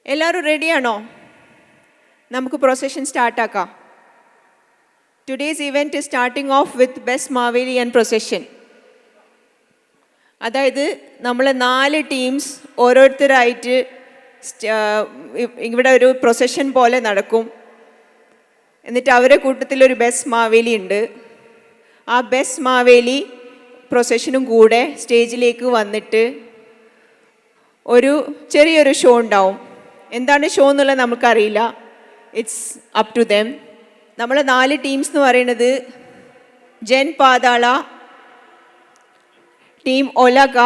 എല്ലാവരും റെഡിയാണോ? നമുക്ക് പ്രൊസഷൻ സ്റ്റാർട്ടാക്കാം. Today's event is starting off with best മാവേലിയൻ പ്രൊസഷൻ. അതായത് നമ്മൾ 4 ടീംസ് ഓരോരുത്തരായിട്ട് ഇവിടെ ഒരു പ്രൊസഷൻ പോലെ നടക്കും. എന്നിട്ട് അവരുടെ കൂട്ടത്തിലൊരു ബെസ്റ്റ് മാവേലി ഉണ്ട്. ആ ബെസ്റ്റ് മാവേലി പ്രൊസഷനും കൂടെ സ്റ്റേജിലേക്ക് വന്നിട്ട് ഒരു ചെറിയൊരു ഷോ ഉണ്ടാവും. എന്താണ് ഷോ എന്നുള്ളത് നമുക്കറിയില്ല. It's up to them. നമ്മൾ 4 ടീംസ് എന്ന് പറയുന്നത് ജൻ പാതാള, ടീം ഒലക,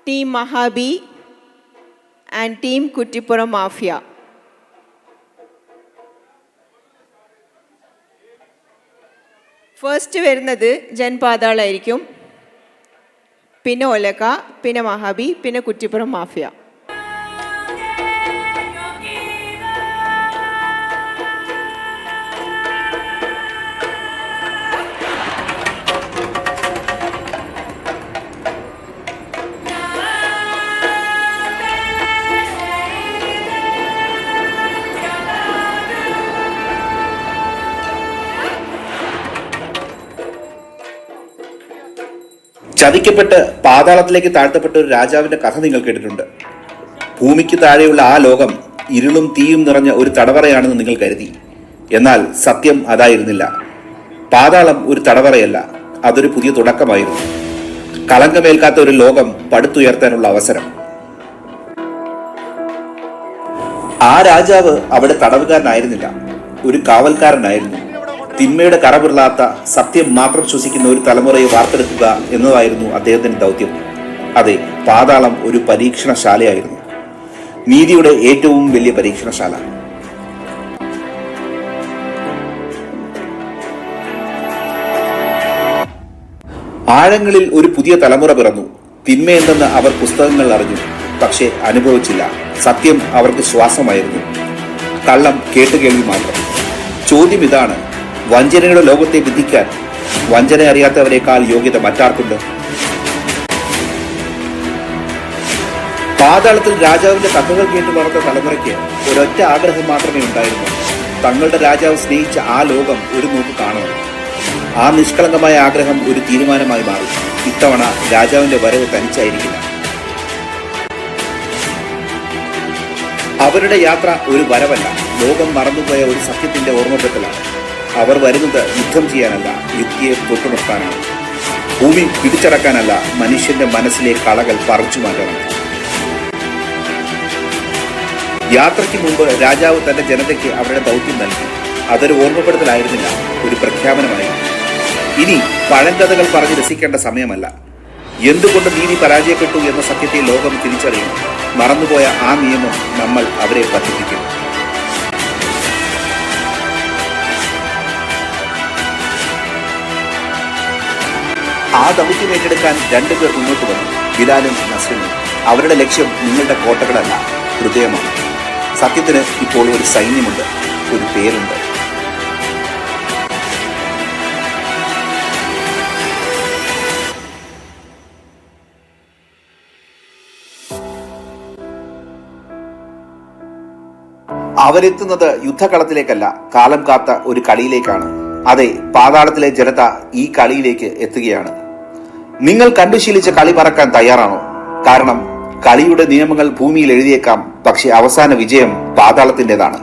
ടീം മഹാബി and team Kuttippuram mafia. First വരുന്നത് ജൻ പാതാള ആയിരിക്കും, പിന്നെ ഒലക, പിന്നെ മഹാബി, പിന്നെ കുറ്റിപ്പുറം മാഫിയ. ചതിക്കപ്പെട്ട് പാതാളത്തിലേക്ക് താഴ്ത്തപ്പെട്ട ഒരു രാജാവിന്റെ കഥ നിങ്ങൾ കേട്ടിട്ടുണ്ട്. ഭൂമിക്ക് താഴെയുള്ള ആ ലോകം ഇരുളും തീയും നിറഞ്ഞ ഒരു തടവറയാണെന്ന് നിങ്ങൾ കരുതി. എന്നാൽ സത്യം അതായിരുന്നില്ല. പാതാളം ഒരു തടവറയല്ല, അതൊരു പുതിയ തുടക്കമായിരുന്നു. കളങ്കമേൽക്കാത്ത ഒരു ലോകം പടുത്തുയർത്താനുള്ള അവസരം. ആ രാജാവ് അവിടെ തടവുകാരനായിരുന്നില്ല, ഒരു കാവൽക്കാരനായിരുന്നു. തിന്മയുടെ കറപിറളാത്ത സത്യം മാത്രം ശ്വസിക്കുന്ന ഒരു തലമുറയെ വാർത്തെടുക്കുക എന്നതായിരുന്നു അദ്ദേഹത്തിന്റെ ദൗത്യം. അതെ, പാതാളം ഒരു പരീക്ഷണശാലയായിരുന്നു, നീതിയുടെ ഏറ്റവും വലിയ പരീക്ഷണശാല. ആഴങ്ങളിൽ ഒരു പുതിയ തലമുറ പിറന്നു. തിന്മയെന്തെന്ന് അവർ പുസ്തകങ്ങൾ അറിഞ്ഞു, പക്ഷെ അനുഭവിച്ചില്ല. സത്യം അവർക്ക് ശ്വാസമായിരുന്നു, കള്ളം കേട്ടുകേൾവി മാത്രം. ചോദ്യം ഇതാണ്: വഞ്ചനയുടെ ലോകത്തെ വിധിക്കാൻ വഞ്ചന അറിയാത്തവരെക്കാൾ യോഗ്യത മറ്റാർക്കുണ്ട്? പാതാളത്തിൽ രാജാവിന്റെ കഥകൾ കേട്ട് വളർന്ന തലമുറയ്ക്ക് ഒരൊറ്റ ആഗ്രഹം മാത്രമേ ഉണ്ടായിരുന്നു: തങ്ങളുടെ രാജാവ് സ്നേഹിച്ച ആ ലോകം ഒരു നോക്ക് കാണണം. ആ നിഷ്കളങ്കമായ ആഗ്രഹം ഒരു തീരുമാനമായി മാറി. ഇത്തവണ രാജാവിന്റെ വരവ് തനിച്ചായിരിക്കില്ല. അവരുടെ യാത്ര ഒരു വരവല്ല, ലോകം മറന്നുപോയ ഒരു സത്യത്തിന്റെ ഓർമ്മപ്പെടുത്തലാണ്. അവർ വരുന്നത് യുദ്ധം ചെയ്യാനല്ല, യുക്തിയെ തൊട്ടുനിർത്താനാണ്. ഭൂമി പിടിച്ചടക്കാനല്ല, മനുഷ്യന്റെ മനസ്സിലെ കളകൾ പറിച്ചു മാറ്റാനാണ്. യാത്രയ്ക്ക് മുമ്പ് രാജാവ് തന്റെ ജനതയ്ക്ക് അവരുടെ ദൗത്യം നൽകി. അതൊരു ഓർമ്മപ്പെടുത്തലായിരുന്നില്ല, ഒരു പ്രഖ്യാപനമായിരുന്നു. ഇനി പഴങ്കഥകൾ പറഞ്ഞ് രസിക്കേണ്ട സമയമല്ല. എന്തുകൊണ്ട് നീതി പരാജയപ്പെട്ടു എന്ന സത്യത്തെ ലോകം തിരിച്ചറിയും. മറന്നുപോയ ആ നിയമം നമ്മൾ അവരെ പഠിപ്പിക്കും. ആ ദൗത്യം ഏറ്റെടുക്കാൻ 2 പേർ മുന്നോട്ട് വന്നു, ബിലാലും നസ്രിനും. അവരുടെ ലക്ഷ്യം നിങ്ങളുടെ കോട്ടകളല്ല, ഹൃദയമാണ്. സത്യത്തിന് ഇപ്പോൾ ഒരു സൈന്യമുണ്ട്, ഒരു പേരുണ്ട്. അവരെത്തുന്നത് യുദ്ധകളത്തിലേക്കല്ല, കാലം കാത്ത ഒരു കളിയിലേക്കാണ്. അതെ, പാതാളത്തിലെ ജനത ഈ കളിയിലേക്ക് എത്തുകയാണ്. നിങ്ങൾ കണ്ടുശീലിച്ച കളി മറക്കാൻ തയ്യാറാണോ? കാരണം കളിയുടെ നിയമങ്ങൾ ഭൂമിയിൽ എഴുതിയേക്കാം, പക്ഷെ അവസാന വിജയം പാതാളത്തിൻ്റെതാണ്.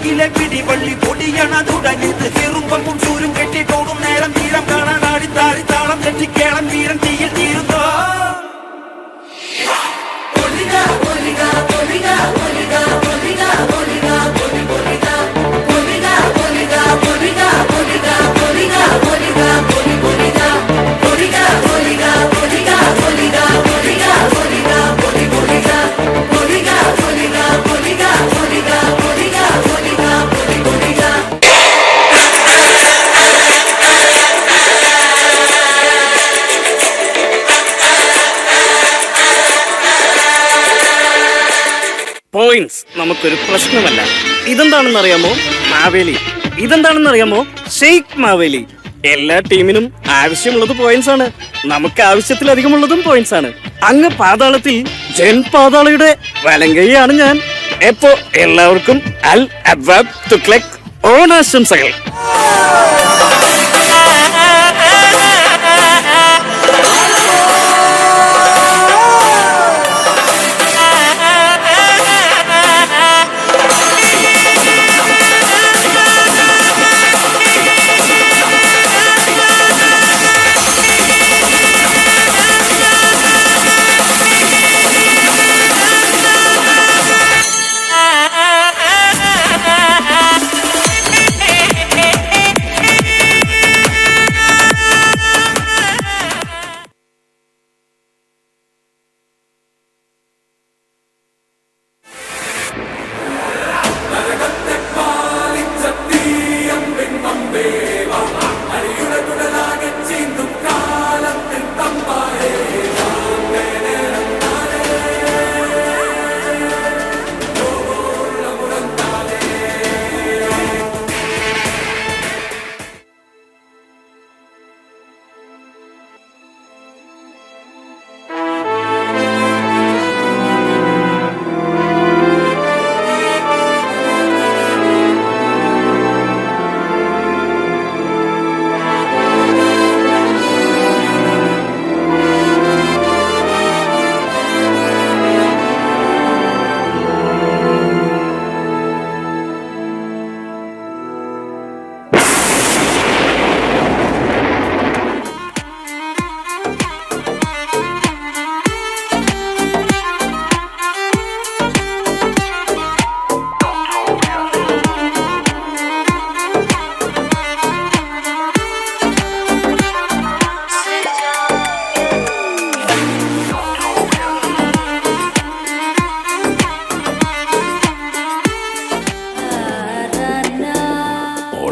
കയ്യിലെ പിടിവള്ളി പൊടിയണ തുടങ്ങിയത് ചെറുമ്പും ചൂരും കെട്ടിട്ടോടും നേരം തീരം കാണാൻ ആടിത്താറി താളം തെറ്റിക്കേളം വീരം തീയിൽ തീരുന്നോ പോയിന്റ്സ് നമുക്കൊരു പ്രശ്നമല്ല. ഇതെന്താണെന്നറിയാമോ? മാവേലി. ഇതെന്താണെന്നറിയാമോ? ഷെയ്ഖ് മാവേലി. എല്ലാ ടീമിനും ആവശ്യമുള്ളത് പോയിന്റ്സ് ആണ്. നമുക്ക് ആവശ്യത്തിലധികമുള്ളതും പോയിന്റ്സ് ആണ്. അങ്ങ് പാതാളത്തിൽ ജൻ പാതാളയുടെ വലങ്കയാണ് ഞാൻ. എപ്പോ എല്ലാവർക്കും അൽ അബ്വാബ് തുഗ്ലക് ഓണാശംസകൾ.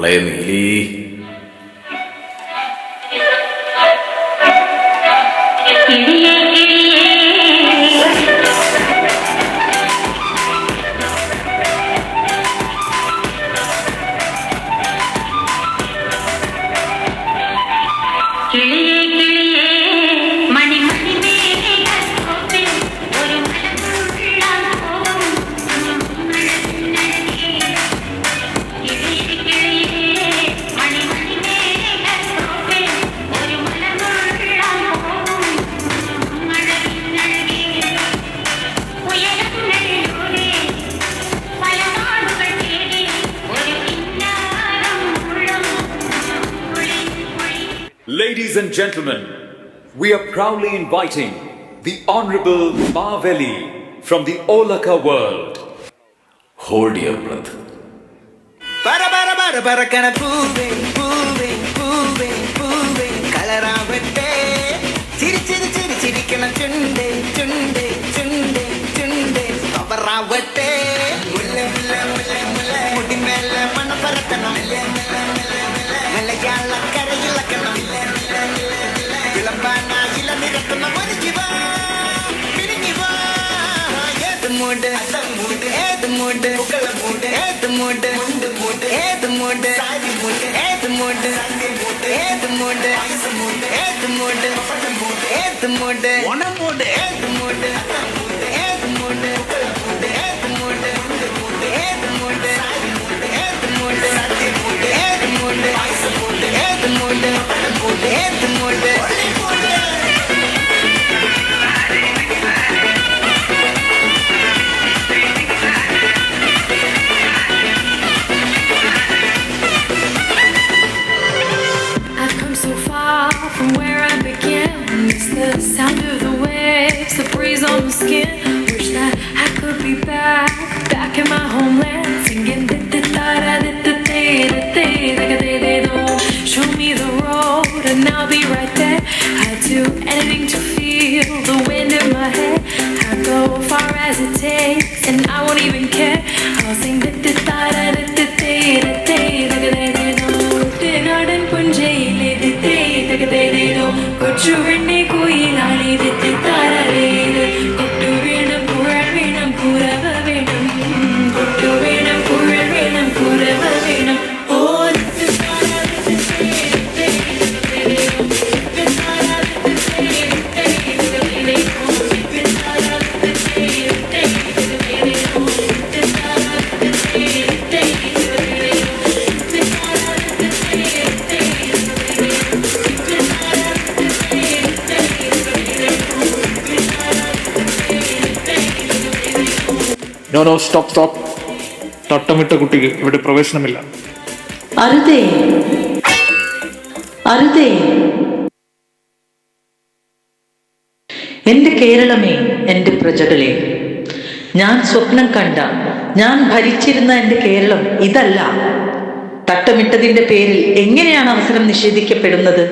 Neeli Ladies and gentlemen, we are proudly inviting the Honorable Maveli from the Olaka world. Hold your breath. പറക്കണ പൂവേ പൂവേ പൂവേ പൂവേ കളറാവട്ടെ ചിരിച്ചിരി ചിരിച്ചിരിക്കണം ചുണ്ടേ ചുണ്ടേ ചുണ്ടേ ചുണ്ടേ അവറാവട്ടെ മുല്ല മുല്ല മുല്ല മുല്ല മുടിമേല മണ പറക്കണം മലയാള കരയിളക്കണം വിളമ്പാനായില നിരക്കുന്ന ഒരു ജീവ പിരിഞ്ഞു വാ ഏത് മൂട് ഏത് മൂട് മൂട് ഏത് മൂട് മൂട് ഏത് മൂട് ഏത് മൂട് ഏത് മൂട് ഏത് മൂട് ഏത് മൂട് ഓണമൂട് ഏത് മൂട് ഏത് മൂട് ഏത് മൂട് ഏത് മൂട് ഏത് മൂട് ഏത് മൂട് ഏത് മൂട് ഏത് മൂട് from where I began. It's the sound of the waves, the breeze on my skin. Wish that I could be back in my homeland, singing show me the road and I'll be right there. I'd do anything to feel the wind in my head. I'd go far as it takes and I won't even care. I'll sing നാടൻ പുഞ്ചയിലെ കൊച്ചു വെണ്ണി കുയിലാളി കൊട്ടു വേണം കുഴൽ വേണം കുരവ വേണം കൊട്ടു വേണം കുഴൽ വേണം കുരവ വേണം. No stop. തട്ടമിട്ട കുട്ടിക്ക് ഇവിടെ പ്രവേശനമില്ല. അരുതേ അരുതേ. എന്റെ കേരളമേ, എന്റെ പ്രജകളെ, ഞാൻ സ്വപ്നം കണ്ട, ഞാൻ ഭരിച്ചിരുന്ന എന്റെ കേരളം ഇതല്ല. തട്ടമിട്ടതിന്റെ പേരിൽ എങ്ങനെയാണ് അവസരം നിഷേധിക്കപ്പെടുന്നത്?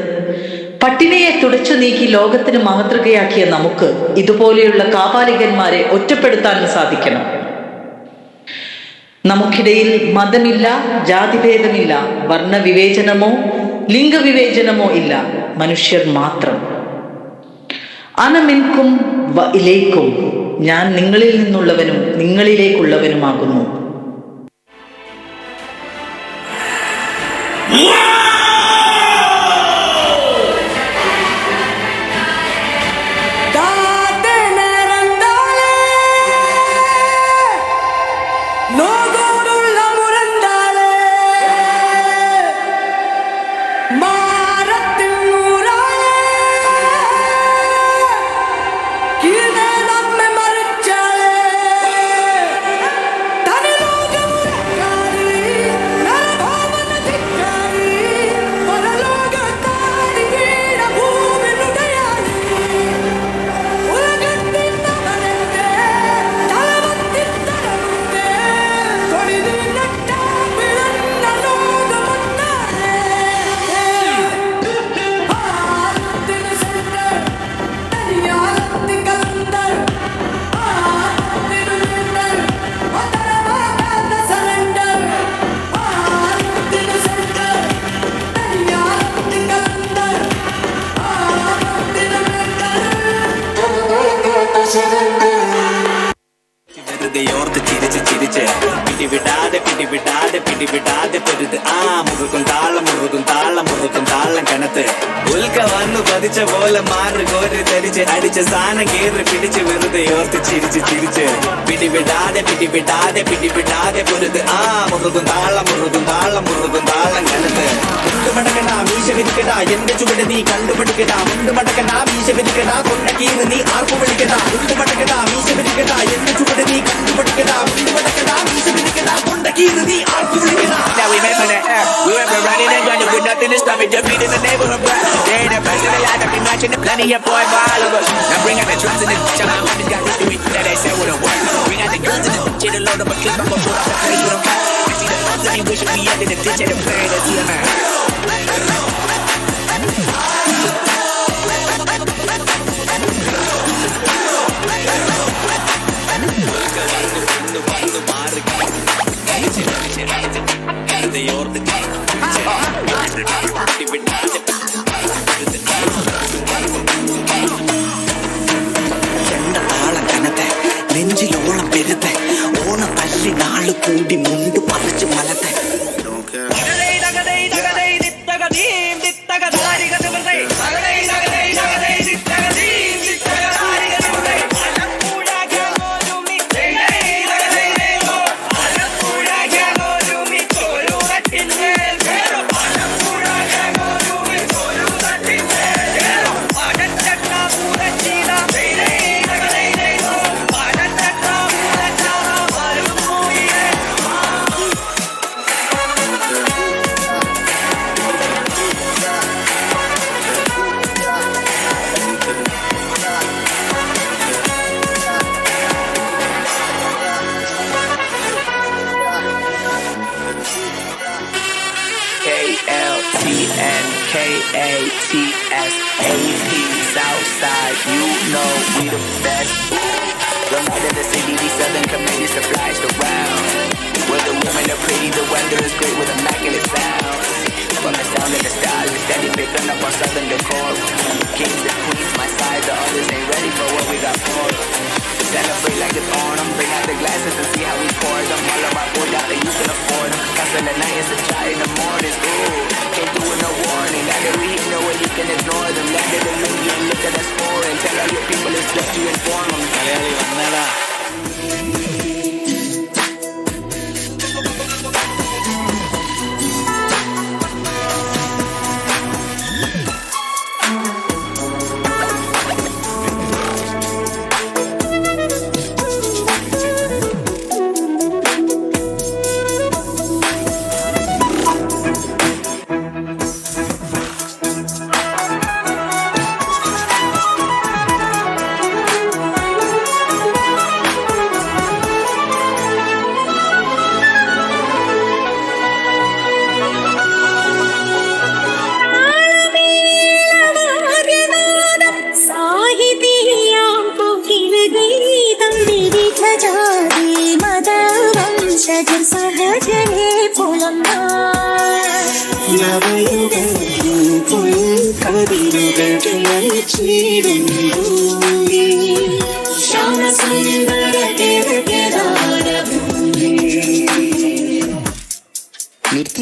പട്ടിണിയെ തുടച്ചു നീക്കി ലോകത്തിന് മാതൃകയാക്കിയ നമുക്ക് ഇതുപോലെയുള്ള കാപാലികന്മാരെ ഒറ്റപ്പെടുത്താനും സാധിക്കണം. നമുക്കിടയിൽ മതമില്ല, ജാതിഭേദമില്ല, വർണ്ണവിവേചനമോ ലിംഗവിവേചനമോ ഇല്ല. മനുഷ്യർ മാത്രം. അനമിൻകും വ ഇലേക്കും. ഞാൻ നിങ്ങളിൽ നിന്നുള്ളവനും നിങ്ങളിലേക്കുള്ളവനുമാകുന്നു. പിടിവിടാതെ പൊരുത് മുറുകും താളം കനത്ത് ഉൽക്ക വന്നു പതിച്ച പോലെ മാറി കോരി ധരിച്ച് അടിച്ച സാധനം കേറി പിടിച്ച് വെറുതെ ഓർത്ത് ചിരിച്ച് പിടിവിടാതെ പൊരുത് മുറുകും താളം കനത്ത് മുണ്ടുമടക്കടാ മീശ വിരിക്കടാ എന്റെ ചുവട് നീ കണ്ടുപിടിക്കടാ മുണ്ടുമടക്കടാ മീശ വിരിക്കടാ കൊണ്ടക്കീന്ന് നീ ആർക്കു വിളിക്കടാ മുണ്ടുമടക്കടാ മീശ വിരിക്കടാ എന്റെ ചുവട് നീ കണ്ടുപിടിക്കടാ മുണ്ടുമടക്കടാ മീശ വിരിക്കടാ കൊണ്ടക്കീന്ന് നീ ആർക്കു വിളിക്കടാ. Now we made for that we went from running and gunning with nothing to stop it, just beat in the neighborhood block. They ain't the best in the life, I be matching the plenty of boy for all of us. Now bring out the drugs and the bitch, I'm out, got history that they said wouldn't work. Bring out the guns and the bitch, it'll load up a clip, I'm gon' put off the place with them. I see the thugs, I ain't wishing we ended the ditch and the play, that's the man. ചെണ്ടത്താളം കനത്തെ നെഞ്ചിലോളം പെരുത്തെ ഓണ തല്ലി നാള് കൂടി മുണ്ട് പറിച്ച് മലത്തെ ATSAP, Southside, you know we the best. Run out of the city, these southern communities supplies the round. Where the women are pretty, the weather is great with immaculate sounds. From the sound of the style, we steady picking up our southern decor. Kings and queens, my side, the others ain't ready for what we got for. Celebrate like it's on them, bring out the glasses and see how we pour them. All of our boys out there, you can afford them. Hustle at night, it's a try in the mornings, ooh. Can't do it no warning, now that we hit know what you can ignore them. Landed in India and look at us foreign. Tell all your people it's just to inform them. Malayali vannada.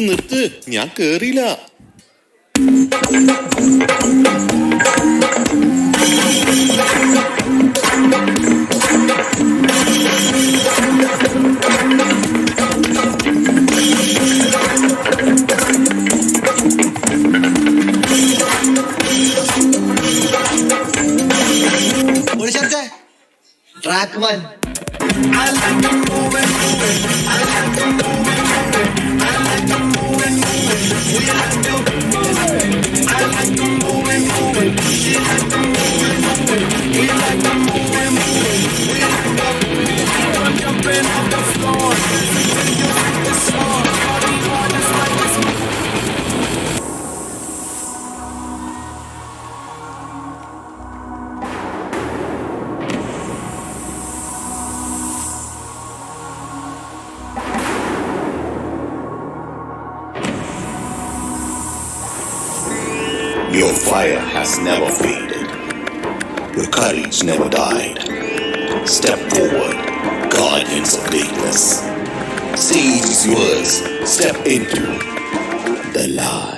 നിർത്ത് ഞാൻ കേറിയില്ല. Track 1. Your fire has never faded. Your courage never died. Step forward, guardians of greatness. Stage is yours. Step into the light.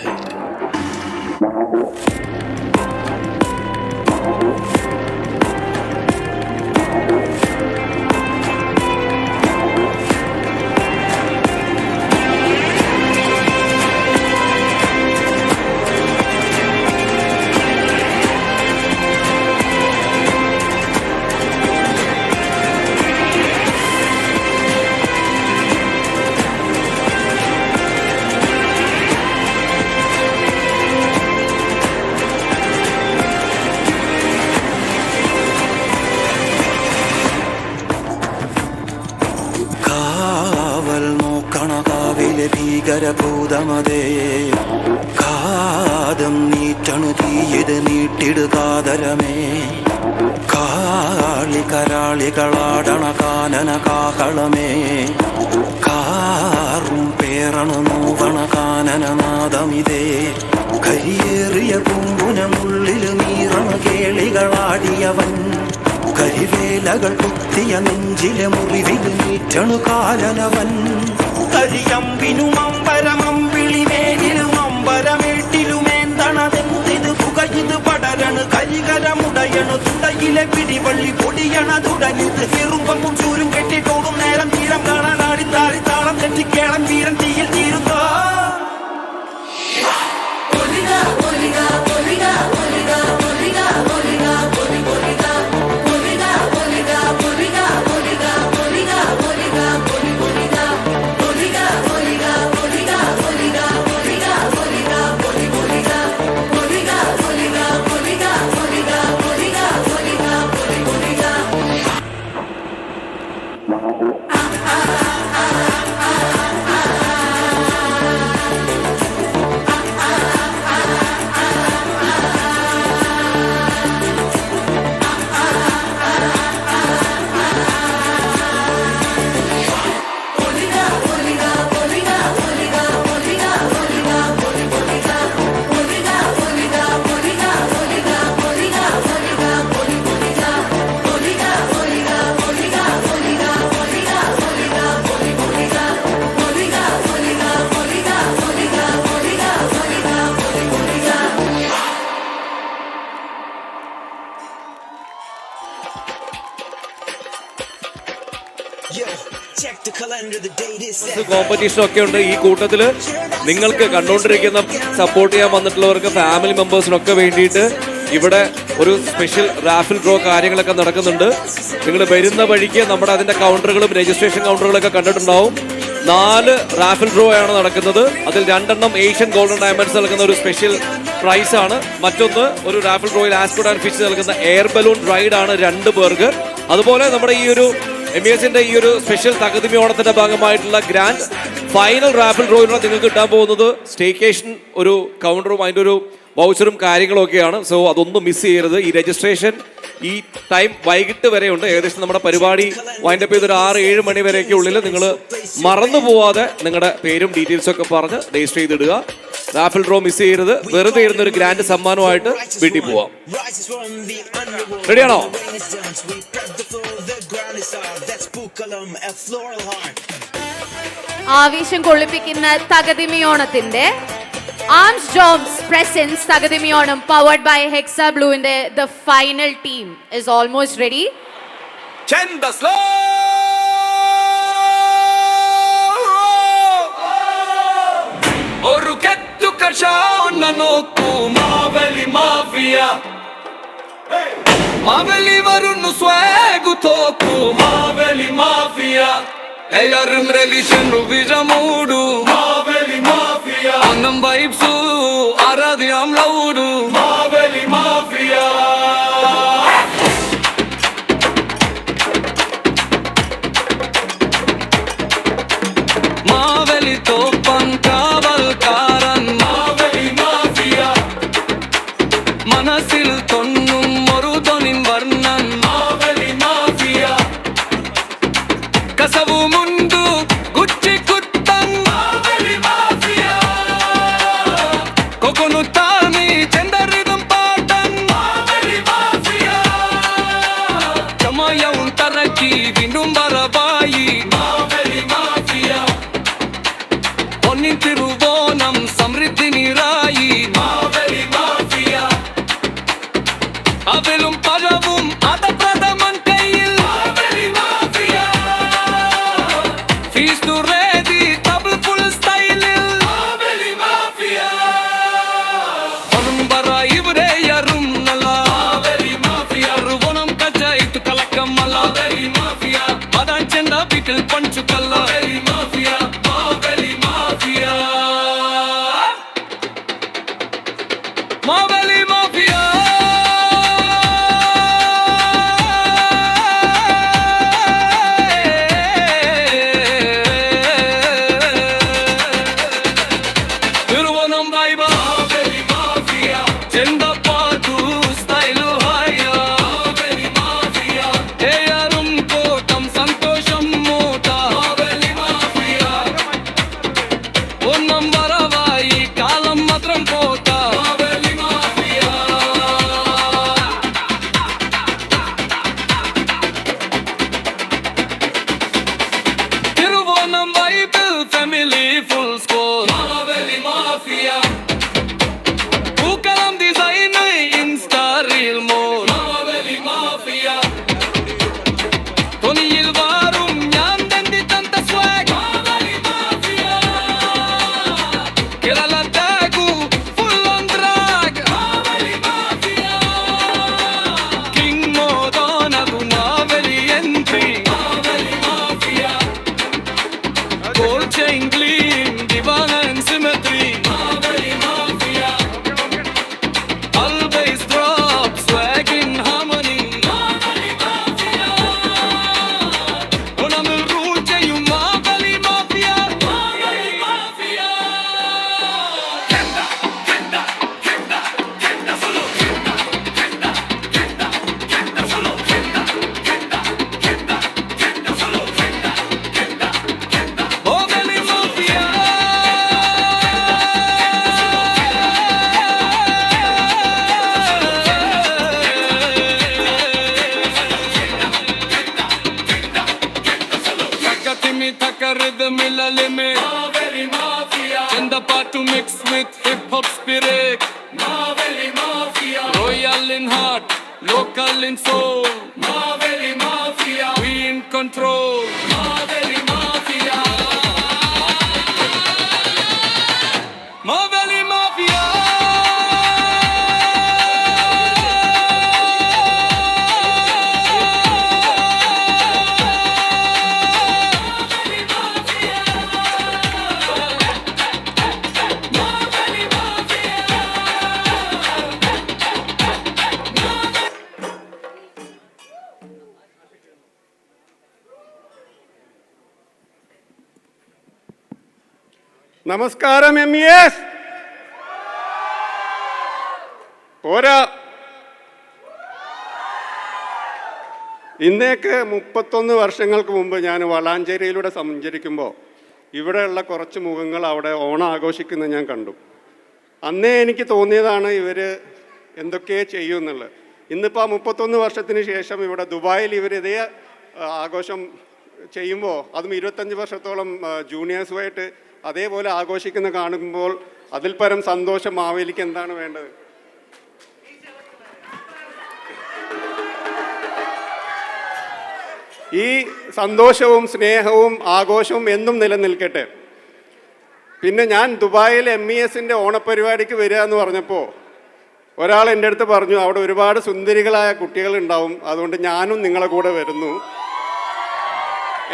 ഭീകരഭൂതമതേ കാതം നീറ്റണു തീയത് നീട്ടിടുകാതരമേ കാളി കരാളികളാടണ കാനന കാഹളമേ കാറും പേറണു നോവണ കാനനനാദമിതേ കരിയേറിയ പൂമ്പുനമുള്ളിൽ നീറണ കേളികളാടിയവൻ കരിവേലകൾ കുത്തിയ നെഞ്ചിലെ മുറിവിൽ നീറ്റണു കാലനവൻ കരിയമ്പിനും അമ്പരമമ്പിളിമേലിലും അമ്പരമേട്ടിലുമേന്തണതെന്തിത് പുകയിത് പടരണു കരികരമുടയണു തുടയിലെ പിടിവള്ളി പൊടിയണ തുടങ്ങിത് ചെറുമ്പും ചൂരും കെട്ടിട്ടോടും നേരം തീരം കാണാൻ ആടിത്താറി താളം തെറ്റിക്കേളം വീരൻ തീയിൽ തീരുന്നോ കോമ്പറ്റീഷൻ ഒക്കെ ഉണ്ട്. ഈ കൂട്ടത്തിൽ നിങ്ങൾക്ക് കണ്ടുകൊണ്ടിരിക്കുന്ന സപ്പോർട്ട് ചെയ്യാൻ വന്നിട്ടുള്ളവർക്ക് ഫാമിലി മെമ്പേഴ്സിനൊക്കെ വേണ്ടിയിട്ട് ഇവിടെ ഒരു സ്പെഷ്യൽ റാഫിൽ ഡ്രോ കാര്യങ്ങളൊക്കെ നടക്കുന്നുണ്ട്. നിങ്ങൾ വരുന്ന വഴിക്ക് നമ്മുടെ അതിൻ്റെ കൗണ്ടറുകളും രജിസ്ട്രേഷൻ കൗണ്ടറുകളൊക്കെ കണ്ടിട്ടുണ്ടാവും. 4 റാഫിൽ ഡ്രോ ആണ് നടക്കുന്നത്. അതിൽ 2 ഏഷ്യൻ ഗോൾഡൻ ഡയമണ്ട്സ് നൽകുന്ന ഒരു സ്പെഷ്യൽ പ്രൈസ് ആണ്. മറ്റൊന്ന് ഒരു റാഫിൽ ഡ്രോയിൽ ആസ്കോഡ് ആൻഡ് ഫിഷ് നൽകുന്ന എയർ ബലൂൺ റൈഡ് ആണ് 2 പേർക്ക്. അതുപോലെ നമ്മുടെ ഈ ഒരു MESന്റെ ഈ ഒരു സ്പെഷ്യൽ തകതിമി ഓണത്തിന്റെ ഭാഗമായിട്ടുള്ള ഗ്രാൻഡ് ഫൈനൽ റാഫിൽ ഡ്രോയിലൂടെ നിങ്ങൾക്ക് കിട്ടാൻ പോകുന്നത് സ്റ്റേക്കേഷൻ ഒരു കൗണ്ടറും അതിൻ്റെ ഒരു വൗച്ചറും കാര്യങ്ങളും ഒക്കെയാണ്. സോ അതൊന്നും മിസ് ചെയ്യരുത്. ഈ രജിസ്ട്രേഷൻ ഈ ടൈം വൈകിട്ട് വരെ ഉണ്ട്. ഏകദേശം നമ്മുടെ പരിപാടി വൈൻഡപ്പ് ചെയ്ത് ഒരു 6-7 മണി വരെയൊക്കെ ഉള്ളിൽ നിങ്ങൾ മറന്നു പോവാതെ നിങ്ങളുടെ പേരും ഡീറ്റെയിൽസും ഒക്കെ പറഞ്ഞ് രജിസ്റ്റർ ചെയ്തിടുക. റാഫിൽ ഡ്രോ മിസ് ചെയ്യരുത്. വെറുതെ ഇരുന്ന ഒരു ഗ്രാൻഡ് സമ്മാനമായിട്ട് വീട്ടിൽ പോവാം. റെഡിയാണോ? ആവേശം കൊള്ളിപ്പിക്കുന്ന തകതിമിയോണത്തിന്റെ Arms Joms presents Tagadimiyonam powered by Hexa Blueന്റെ the final team is almost ready. Oru kettu kashana nokku Maveli Mafia Maveli varunu swegu toku Maveli Mafia Eyarum religion vijamudu Maveli Mafia Annam vibes aradhyam laudu Maveli Mafia Maveli topan kaval karan Maveli Mafia Manasil tonnum morudonin varnan Maveli Mafia Kasavu mundu gucci kuttan Maveli Mafia Kokonu tami chendaridum paatan Maveli Mafia Chamaya untaraki vindum barabayi Maveli Mafia Onnin tiruvonam samriddhi nirayi Maveli Mafia Avelum pajavum adapradhaman kayil Maveli Mafia Feast ready double full style Maveli Mafia Onum bara ivre yarum nalla Maveli Mafia ruvonam kachaitu kalakam alla Maveli Mafia madan chenda bitil panchu kalla Maveli Mafia Maveli Mafia Maveli Mafia Tiruvanam Daiba Maveli Mafia Chenda Patu style haya Maveli Mafia Eyarum kotam santosham mota Maveli Mafia Onnam varavai kalam matram pota Maveli Mafia Tiruvanam Bible family full score Maveli Mafia Pukalam design insta real mode Maveli Mafia Toniyil varum njan dendi tanta swag Maveli Mafia Kerala tagu full on drag Maveli Mafia King modonadu Maveli entry Maveli Mafia Gold chain gleam divine and symmetry Maveli Mafia Always drop swag in harmony Maveli Mafia Onamil rule cheyum Maveli Mafia Maveli Mafia Kenda kenda kenda kenda solo kenda kenda kenda kenda solo kenda kenda kenda kenda solo kenda kenda kenda Maveli Mafia Takatimi takaridham illa limit Maveli Mafia Chenda part to mix with hip hop spirit Maveli Mafia Royal in heart, local in soul Maveli Mafia We in control Maveli Mafia നമസ്കാരം MES. പോരാ, ഇന്നേക്ക് 31 വർഷങ്ങൾക്ക് മുമ്പ് ഞാൻ വളാഞ്ചേരിയിലൂടെ സഞ്ചരിക്കുമ്പോൾ ഇവിടെയുള്ള കുറച്ച് മുഖങ്ങൾ അവിടെ ഓണം ആഘോഷിക്കുന്നത് ഞാൻ കണ്ടു. അന്നേ എനിക്ക് തോന്നിയതാണ് ഇവർ എന്തൊക്കെ ചെയ്യുമെന്നുള്ളത്. ഇന്നിപ്പോൾ 31 വർഷത്തിന് ശേഷം ഇവിടെ ദുബായിൽ ഇവർ ഇതേ ആഘോഷം ചെയ്യുമ്പോൾ, അതും 25 വർഷത്തോളം ജൂനിയേഴ്സുമായിട്ട് അതേപോലെ ആഘോഷിക്കുന്ന കാണുമ്പോൾ അതിൽ പരം സന്തോഷം മാവേലിക്ക് എന്താണ് വേണ്ടത്? ഈ സന്തോഷവും സ്നേഹവും ആഘോഷവും എന്നും നിലനിൽക്കട്ടെ. പിന്നെ ഞാൻ ദുബായിൽ MESൻ്റെ ഓണപ്പരിപാടിക്ക് വരിക എന്ന് പറഞ്ഞപ്പോൾ ഒരാൾ എൻ്റെ അടുത്ത് പറഞ്ഞു, അവിടെ ഒരുപാട് സുന്ദരികളായ കുട്ടികളുണ്ടാവും, അതുകൊണ്ട് ഞാനും നിങ്ങളെ കൂടെ വരുന്നു.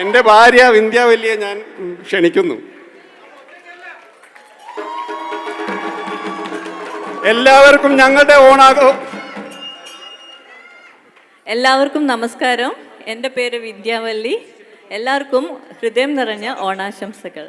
എൻ്റെ ഭാര്യ വിന്ധ്യാവല്ലിയെ ഞാൻ ക്ഷണിക്കുന്നു. എല്ലാവർക്കും ഞങ്ങളുടെ എല്ലാവർക്കും നമസ്കാരം. എൻ്റെ പേര് വിദ്യാവല്ലി. എല്ലാവർക്കും ഹൃദയം നിറഞ്ഞ ഓണാശംസകൾ.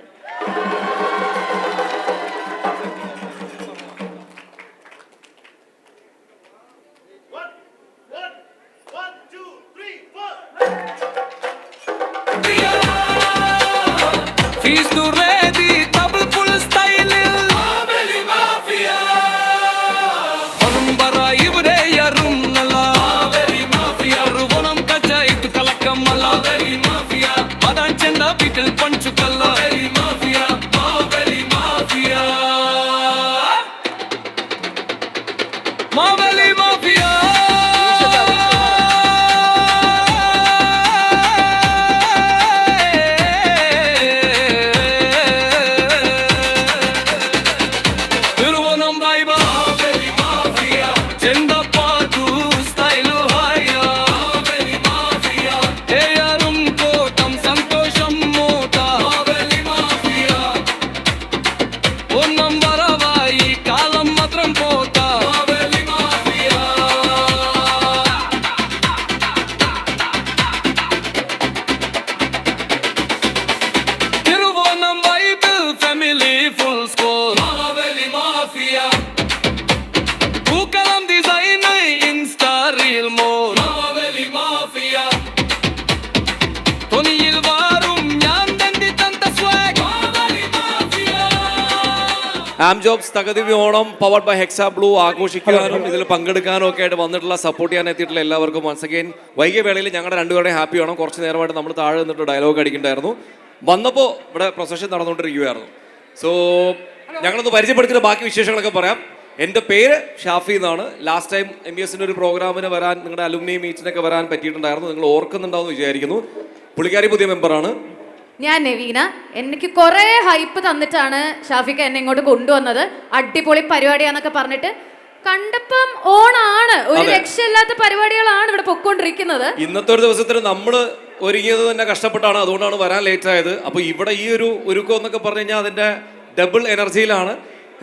ആംജോബ്സ് തകതിമി Onam powered by Hexa Blue ആഘോഷിക്കാനും ഇതിൽ പങ്കെടുക്കാനും ഒക്കെ ആയിട്ട് വന്നിട്ടുള്ള സപ്പോർട്ട് ചെയ്യാൻ എത്തിയിട്ടുള്ള എല്ലാവർക്കും വൺസ് അഗൈൻ വൈകിയ വേളയിൽ ഞങ്ങളുടെ രണ്ടുപേരുടെയും ഹാപ്പി ഓണം. കുറച്ച് നേരമായിട്ട് നമ്മൾ താഴെ നിന്നിട്ട് ഡയലോഗ് അടിക്കണ്ടായിരുന്നു. വന്നപ്പോൾ ഇവിടെ പ്രൊസഷൻ നടന്നുകൊണ്ടിരിക്കുകയായിരുന്നു. സോ ഞങ്ങളൊന്ന് പരിചയപ്പെടുത്തിയിട്ട് ബാക്കി വിശേഷങ്ങളൊക്കെ പറയാം. എൻ്റെ പേര് ഷാഫി എന്നാണ്. ലാസ്റ്റ് ടൈം MESൻ്റെ ഒരു പ്രോഗ്രാമിന് വരാൻ, നിങ്ങളുടെ അലുമിനി മീറ്റിനൊക്കെ വരാൻ പറ്റിയിട്ടുണ്ടായിരുന്നു. നിങ്ങൾ ഓർക്കുന്നുണ്ടാവുമെന്ന് വിചാരിക്കുന്നു. പുള്ളിക്കാരി പുതിയ മെമ്പറാണ്. ഞാൻ നവീന. എനിക്ക് കുറെ ഹൈപ്പ് തന്നിട്ടാണ് ഷാഫിക്ക എന്നെ ഇങ്ങോട്ട് കൊണ്ടുവന്നത്. അടിപൊളി പരിപാടിയാന്നൊക്കെ പറഞ്ഞിട്ട് കണ്ടപ്പം ഓണാണ്, ഒരു രക്ഷയില്ലാത്ത പരിപാടികളാണ് ഇവിടെ പൊക്കോണ്ടിരിക്കുന്നത്. ഇന്നത്തെ ഒരു ദിവസത്തിന് നമ്മൾ ഒരുങ്ങിയത് തന്നെ കഷ്ടപ്പെട്ടാണ്, അതുകൊണ്ടാണ് വരാൻ ലേറ്റ് ആയത്. അപ്പോൾ ഇവിടെ ഈ ഒരു ഒരുക്കം എന്നൊക്കെ പറഞ്ഞു കഴിഞ്ഞാൽ അതിൻ്റെ ഡബിൾ എനർജിയിലാണ്.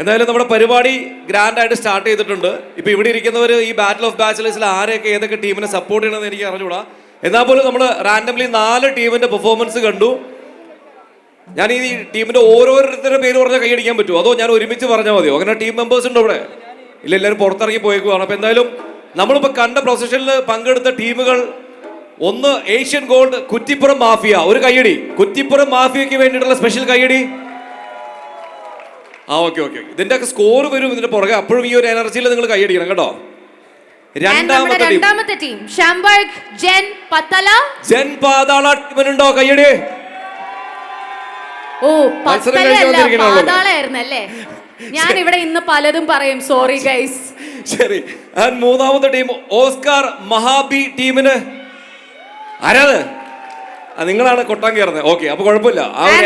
എന്തായാലും നമ്മുടെ പരിപാടി ഗ്രാൻഡ് ആയിട്ട് സ്റ്റാർട്ട് ചെയ്തിട്ടുണ്ട്. ഇപ്പോൾ ഇവിടെ ഇരിക്കുന്നവർ ഈ ബാറ്റിൽ ഓഫ് ബാച്ചിലേഴ്സിൽ ആരെയൊക്കെ ഏതൊക്കെ ടീമിനെ സപ്പോർട്ട് ചെയ്യണമെന്ന് എനിക്ക് അറിഞ്ഞുകൂടാ. എന്നാൽ പോലും നമ്മൾ റാൻഡംലി 4 ടീമിൻ്റെ പെർഫോമൻസ് കണ്ടു. ഞാൻ ഈ ടീമിന്റെ ഓരോരുത്തരുടെ പേര് പറഞ്ഞാൽ കൈയടിക്കാൻ പറ്റുമോ, അതോ ഞാൻ ഒരുമിച്ച് പറഞ്ഞാൽ മതിയോ? അങ്ങനെ ടീം മെമ്പേഴ്സ് ഉണ്ടോ ഇവിടെ? ഇല്ല, എല്ലാവരും പുറത്തിറങ്ങി പോയേക്കുവാണ്. അപ്പോൾ എന്തായാലും നമ്മളിപ്പോൾ കണ്ട പ്രൊസഷനിൽ പങ്കെടുത്ത ടീമുകൾ, ഒന്ന് ഏഷ്യൻ ഗോൾഡ് കുറ്റിപ്പുറം മാഫിയ, ഒരു കൈയടി. കുറ്റിപ്പുറം മാഫിയയ്ക്ക് വേണ്ടിയിട്ടുള്ള സ്പെഷ്യൽ കൈയടി. ഓക്കെ. ഇതിന്റെ ഒക്കെ സ്കോർ വരും ഇതിന്റെ പുറകെ. അപ്പോഴും ഈ ഒരു എനർജിയിൽ നിങ്ങൾ കൈയടിക്കണം കേട്ടോ. രണ്ടാമത്തെ ടീം ഷംബർഗ് ജെൻ പാതാള ടീമിനുണ്ടോ കൈയടി? ഓ, പാതാളായിരുന്നല്ലേ. ഞാൻ ഇവിടെ ഇന്ന് പലതും പറയും, സോറി ഗൈസ്. ശരി. മൂന്നാമത്തെ ടീം ഓസ്കാർ മഹാബി ടീമിന് ആരാത്? നിങ്ങളാണ് കൊട്ടാൻ കയറുന്നത്. ഓക്കെ, അപ്പൊ കുഴപ്പമില്ല.